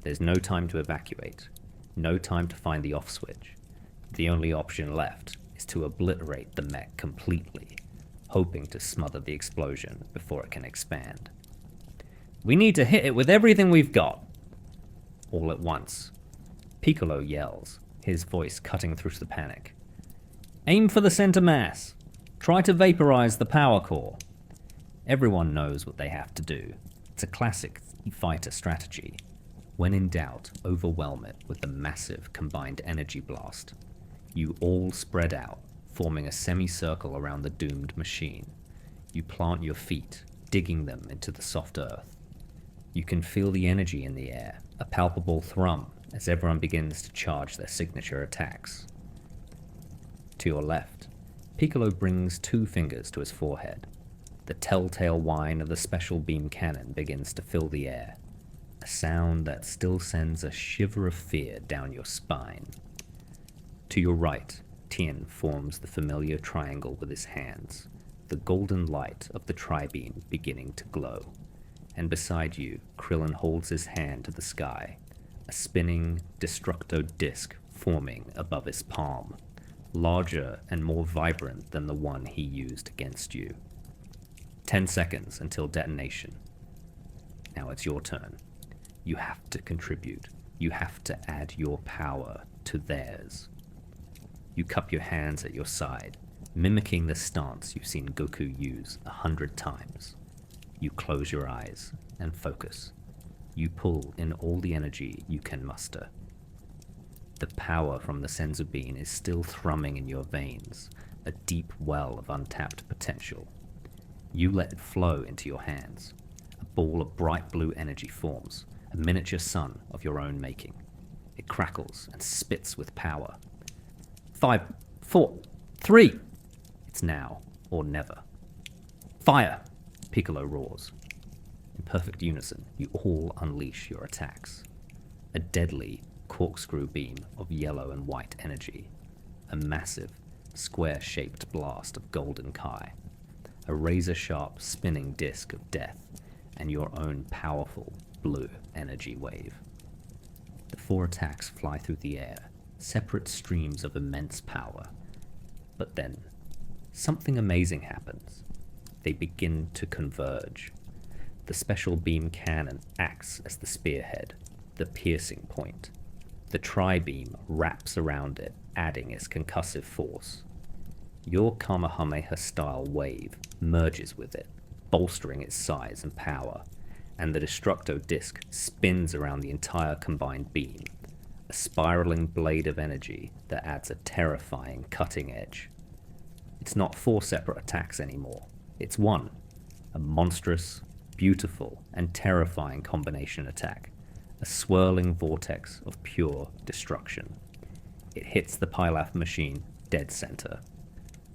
Speaker 1: There's no time to evacuate, no time to find the off switch. The only option left is to obliterate the mech completely, hoping to smother the explosion before it can expand. "We need to hit it with everything we've got." All at once, Piccolo yells, his voice cutting through the panic. "Aim for the center mass. Try to vaporize the power core." Everyone knows what they have to do. It's a classic fighter strategy. When in doubt, overwhelm it with the massive combined energy blast. You all spread out, forming a semicircle around the doomed machine. You plant your feet, digging them into the soft earth. You can feel the energy in the air, a palpable thrum as everyone begins to charge their signature attacks. To your left, Piccolo brings 2 fingers to his forehead. The telltale whine of the special beam cannon begins to fill the air, a sound that still sends a shiver of fear down your spine. To your right, Tien forms the familiar triangle with his hands, the golden light of the tri-beam beginning to glow. And beside you, Krillin holds his hand to the sky, a spinning destructo disc forming above his palm, larger and more vibrant than the one he used against you. 10 seconds until detonation. Now it's your turn. You have to contribute. You have to add your power to theirs. You cup your hands at your side, mimicking the stance you've seen Goku use 100 times. You close your eyes and focus. You pull in all the energy you can muster. The power from the senzu bean is still thrumming in your veins, a deep well of untapped potential. You let it flow into your hands. A ball of bright blue energy forms, a miniature sun of your own making. It crackles and spits with power. 5, 4, 3. It's now or never. "Fire!" Piccolo roars. In perfect unison, you all unleash your attacks. A deadly corkscrew beam of yellow and white energy. A massive, square-shaped blast of golden Kai. A razor-sharp spinning disc of death, and your own powerful blue energy wave. The 4 attacks fly through the air, separate streams of immense power. But then, something amazing happens. They begin to converge. The special beam cannon acts as the spearhead, the piercing point. The tri-beam wraps around it, adding its concussive force. Your Kamehameha-style wave merges with it, bolstering its size and power, and the Destructo disc spins around the entire combined beam, a spiraling blade of energy that adds a terrifying cutting edge. It's not 4 separate attacks anymore. It's one, a monstrous, beautiful, and terrifying combination attack, a swirling vortex of pure destruction. It hits the Pilaf machine dead center.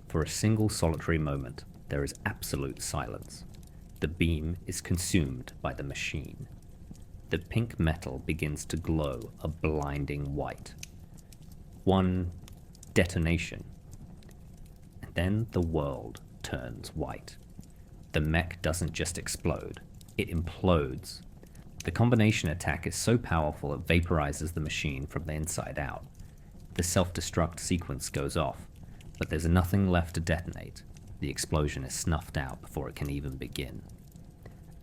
Speaker 1: For a single solitary moment, there is absolute silence. The beam is consumed by the machine. The pink metal begins to glow a blinding white. One detonation, and then the world turns white. The mech doesn't just explode, it implodes. The combination attack is so powerful it vaporizes the machine from the inside out. The self-destruct sequence goes off, but there's nothing left to detonate. The explosion is snuffed out before it can even begin.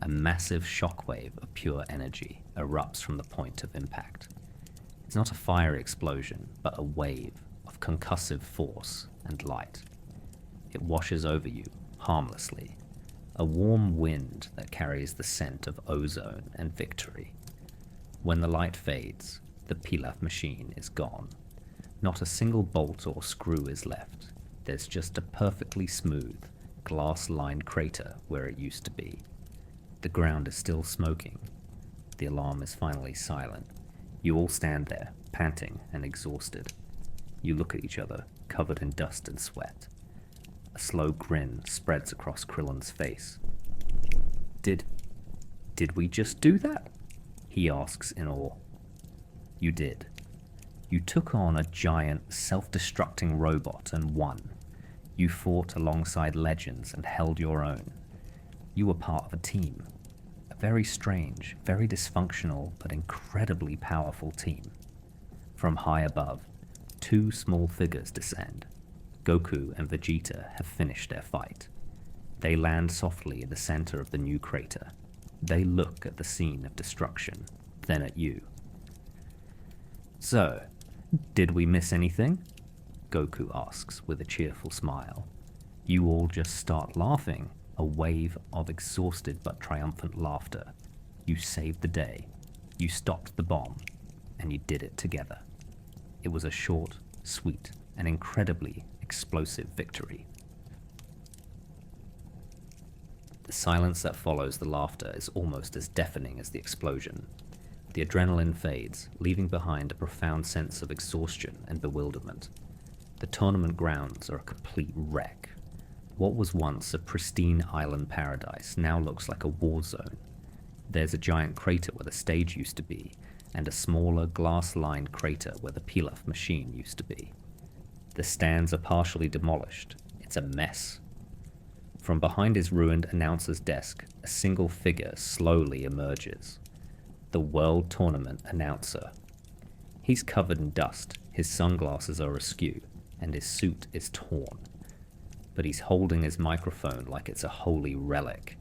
Speaker 1: A massive shockwave of pure energy erupts from the point of impact. It's not a fiery explosion, but a wave of concussive force and light. It washes over you, harmlessly, a warm wind that carries the scent of ozone and victory. When the light fades, the Pilaf machine is gone. Not a single bolt or screw is left. There's just a perfectly smooth, glass-lined crater where it used to be. The ground is still smoking. The alarm is finally silent. You all stand there, panting and exhausted. You look at each other, covered in dust and sweat. A slow grin spreads across Krillin's face. Did we just do that? He asks in awe. You did. You took on a giant, self-destructing robot and won. You fought alongside legends and held your own. You were part of a team. A very strange, very dysfunctional, but incredibly powerful team. From high above, two small figures descend. Goku and Vegeta have finished their fight. They land softly in the center of the new crater. They look at the scene of destruction, then at you. So, did we miss anything? Goku asks with a cheerful smile. You all just start laughing, a wave of exhausted but triumphant laughter. You saved the day. You stopped the bomb, and you did it together. It was a short, sweet, and incredibly explosive victory. The silence that follows the laughter is almost as deafening as the explosion. The adrenaline fades, leaving behind a profound sense of exhaustion and bewilderment. The tournament grounds are a complete wreck. What was once a pristine island paradise now looks like a war zone. There's a giant crater where the stage used to be, and a smaller glass-lined crater where the Pilaf machine used to be. The stands are partially demolished. It's a mess. From behind his ruined announcer's desk, a single figure slowly emerges. The World Tournament announcer. He's covered in dust, his sunglasses are askew, and his suit is torn. But he's holding his microphone like it's a holy relic.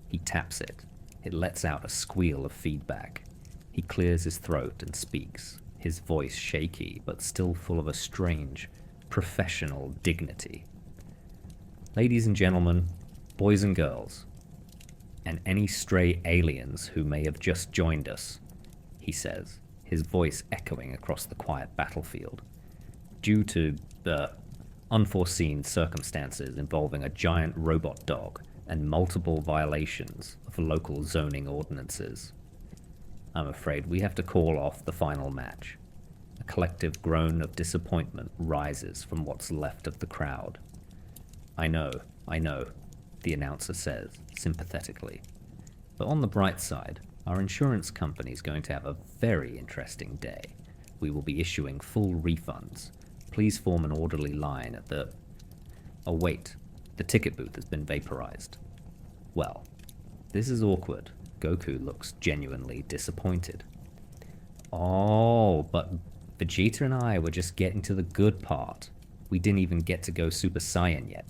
Speaker 1: He taps it. It lets out a squeal of feedback. He clears his throat and speaks, his voice shaky but still full of a strange, professional dignity. Ladies and gentlemen, boys and girls, and any stray aliens who may have just joined us, he says, his voice echoing across the quiet battlefield. Due to unforeseen circumstances involving a giant robot dog and multiple violations of local zoning ordinances, I'm afraid we have to call off the final match. A collective groan of disappointment rises from what's left of the crowd. I know, the announcer says, sympathetically. But on the bright side, our insurance company's going to have a very interesting day. We will be issuing full refunds. Please form an orderly line at the... Oh wait, the ticket booth has been vaporized. Well, this is awkward. Goku looks genuinely disappointed. Oh, but Vegeta and I were just getting to the good part. We didn't even get to go Super Saiyan yet.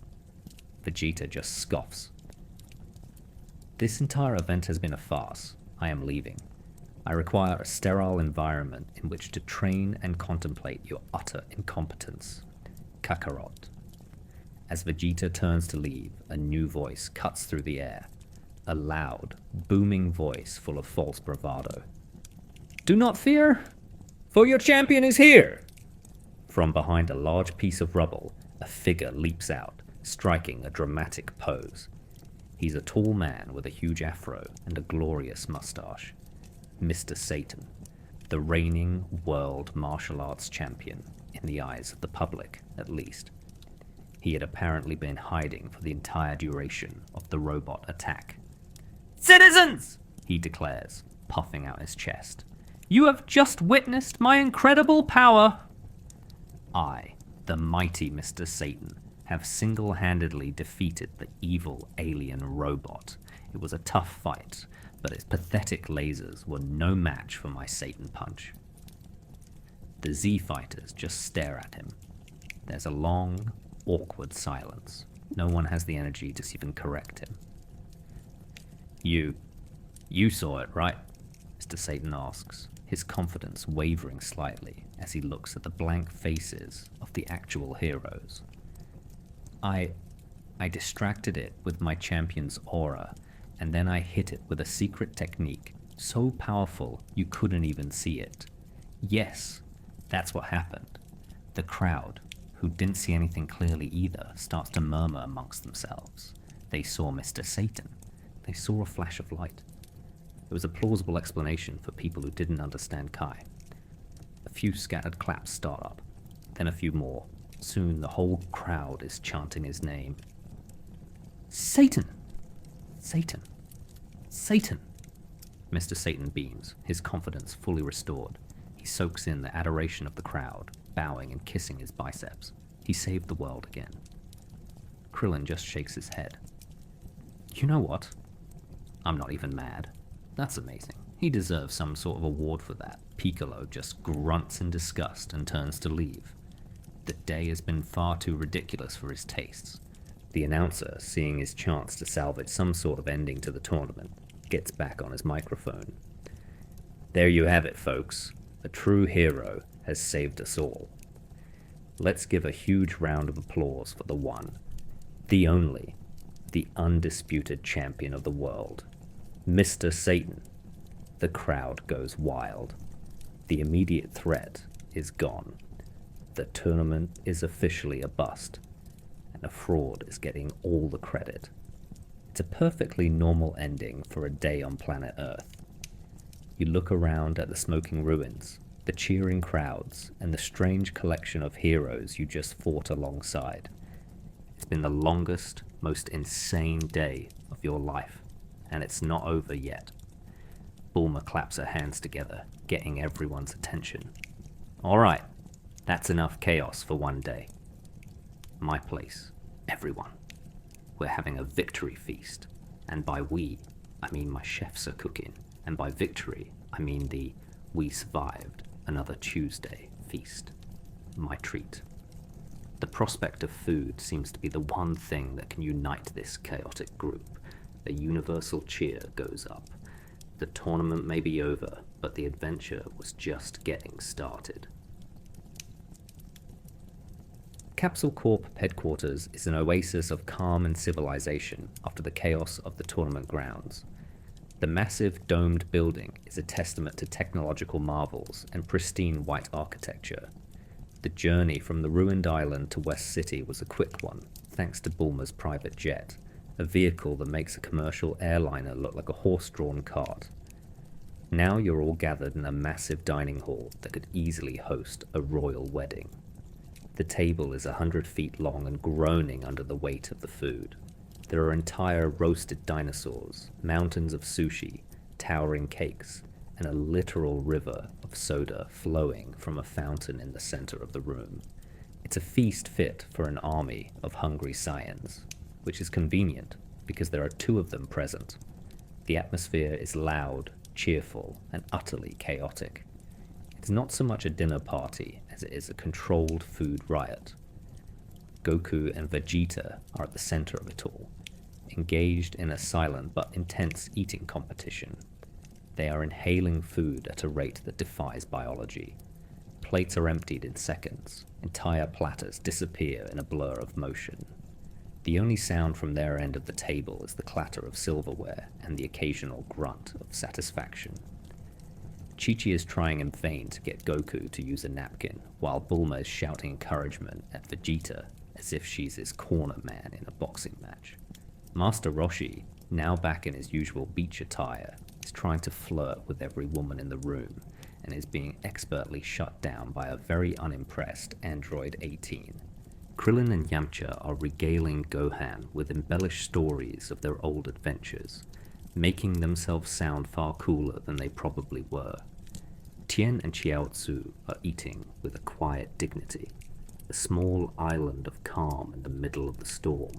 Speaker 1: Vegeta just scoffs. This entire event has been a farce. I am leaving. I require a sterile environment in which to train and contemplate your utter incompetence. Kakarot. As Vegeta turns to leave, a new voice cuts through the air. A loud, booming voice full of false bravado. Do not fear, for your champion is here! From behind a large piece of rubble, a figure leaps out, striking a dramatic pose. He's a tall man with a huge afro and a glorious mustache. Mr. Satan, the reigning world martial arts champion, in the eyes of the public, at least. He had apparently been hiding for the entire duration of the robot attack. Citizens, he declares, puffing out his chest. You have just witnessed my incredible power. I, the mighty Mr. Satan, have single-handedly defeated the evil alien robot. It was a tough fight, but its pathetic lasers were no match for my Satan punch. The Z-fighters just stare at him. There's a long, awkward silence. No one has the energy to even correct him. You saw it, right? Mr. Satan asks, his confidence wavering slightly as he looks at the blank faces of the actual heroes. I distracted it with my champion's aura, and then I hit it with a secret technique so powerful you couldn't even see it. Yes, that's what happened. The crowd, who didn't see anything clearly either, starts to murmur amongst themselves. They saw Mr. Satan. They saw a flash of light. It was a plausible explanation for people who didn't understand Kai. A few scattered claps start up, then a few more. Soon the whole crowd is chanting his name. Satan! Satan! Satan! Mr. Satan beams, his confidence fully restored. He soaks in the adoration of the crowd, bowing and kissing his biceps. He saved the world again. Krillin just shakes his head. You know what? I'm not even mad. That's amazing. He deserves some sort of award for that. Piccolo just grunts in disgust and turns to leave. The day has been far too ridiculous for his tastes. The announcer, seeing his chance to salvage some sort of ending to the tournament, gets back on his microphone. There you have it, folks. A true hero has saved us all. Let's give a huge round of applause for the one, the only, the undisputed champion of the world, Mr. Satan. The crowd goes wild. The immediate threat is gone. The tournament is officially a bust, and a fraud is getting all the credit. It's a perfectly normal ending for a day on planet Earth. You look around at the smoking ruins, the cheering crowds, and the strange collection of heroes you just fought alongside. It's been the longest, most insane day of your life, and it's not over yet. Bulma claps her hands together, getting everyone's attention. Alright, that's enough chaos for one day. My place, everyone. We're having a victory feast, and by we, I mean my chefs are cooking, and by victory, I mean the we survived another Tuesday feast. My treat. The prospect of food seems to be the one thing that can unite this chaotic group. A universal cheer goes up. The tournament may be over, but the adventure was just getting started. Capsule Corp headquarters is an oasis of calm and civilization after the chaos of the tournament grounds. The massive domed building is a testament to technological marvels and pristine white architecture. The journey from the ruined island to West City was a quick one, thanks to Bulma's private jet, a vehicle that makes a commercial airliner look like a horse-drawn cart. Now you're all gathered in a massive dining hall that could easily host a royal wedding. The table is 100 feet long and groaning under the weight of the food. There are entire roasted dinosaurs, mountains of sushi, towering cakes, and a literal river of soda flowing from a fountain in the center of the room. It's a feast fit for an army of hungry Saiyans, which is convenient because there are two of them present. The atmosphere is loud, cheerful, and utterly chaotic. It's not so much a dinner party as it is a controlled food riot. Goku and Vegeta are at the center of it all, engaged in a silent but intense eating competition. They are inhaling food at a rate that defies biology. Plates are emptied in seconds. Entire platters disappear in a blur of motion. The only sound from their end of the table is the clatter of silverware and the occasional grunt of satisfaction. Chi-Chi is trying in vain to get Goku to use a napkin, while Bulma is shouting encouragement at Vegeta as if she's his corner man in a boxing match. Master Roshi, now back in his usual beach attire, is trying to flirt with every woman in the room and is being expertly shut down by a very unimpressed Android 18. Krillin and Yamcha are regaling Gohan with embellished stories of their old adventures, making themselves sound far cooler than they probably were. Tien and Chiaotzu are eating with a quiet dignity, a small island of calm in the middle of the storm.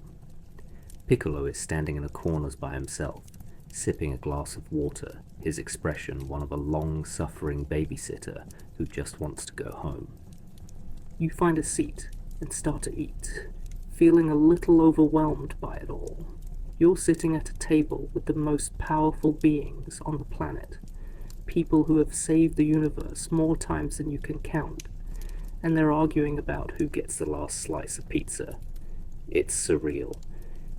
Speaker 1: Piccolo is standing in the corners by himself, sipping a glass of water, his expression one of a long-suffering babysitter who just wants to go home. You find a seat and start to eat.
Speaker 2: feeling a little overwhelmed by it all. You're sitting at a table with the most powerful beings on the planet, people who have saved the universe more times than you can count, and they're arguing about who gets the last slice of pizza. It's surreal.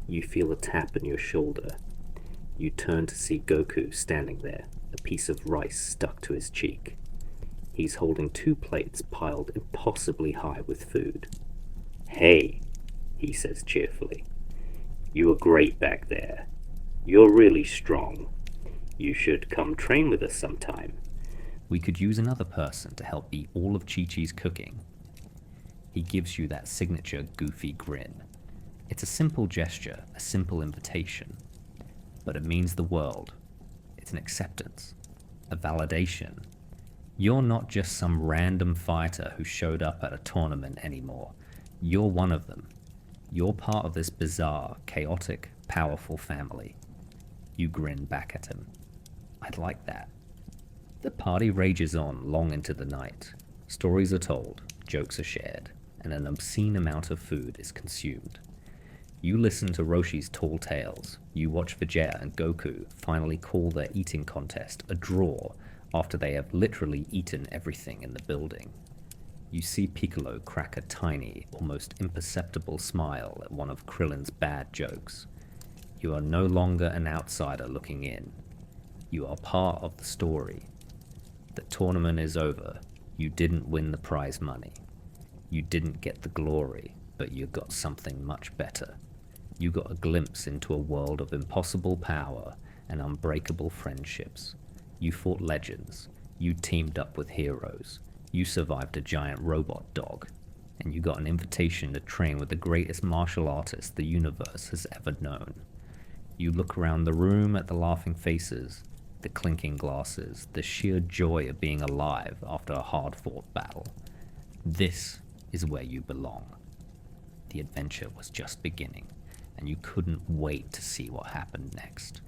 Speaker 2: You feel a tap on your shoulder. You turn to see Goku standing there, a piece of rice stuck to his cheek. He's holding 2 plates piled impossibly high with food. "Hey," he says cheerfully. "You were great back there. You're really strong. You should come train with us sometime."
Speaker 1: We could use another person to help eat all of Chi-Chi's cooking. He gives you that signature goofy grin. It's a simple gesture, a simple invitation, but it means the world. It's an acceptance, a validation. You're not just some random fighter who showed up at a tournament anymore. You're one of them. You're part of this bizarre, chaotic, powerful family. You grin back at him. I'd like that. The party rages on long into the night. Stories are told, jokes are shared, and an obscene amount of food is consumed. You listen to Roshi's tall tales. You watch Vegeta and Goku finally call their eating contest a draw after they have literally eaten everything in the building. You see Piccolo crack a tiny, almost imperceptible smile at one of Krillin's bad jokes. You are no longer an outsider looking in. You are part of the story. The tournament is over. You didn't win the prize money. You didn't get the glory, but you got something much better. You got a glimpse into a world of impossible power and unbreakable friendships. You fought legends. You teamed up with heroes. You survived a giant robot dog. And you got an invitation to train with the greatest martial artist the universe has ever known. You look around the room at the laughing faces, the clinking glasses, the sheer joy of being alive after a hard-fought battle. This is where you belong. The adventure was just beginning, and you couldn't wait to see what happened next.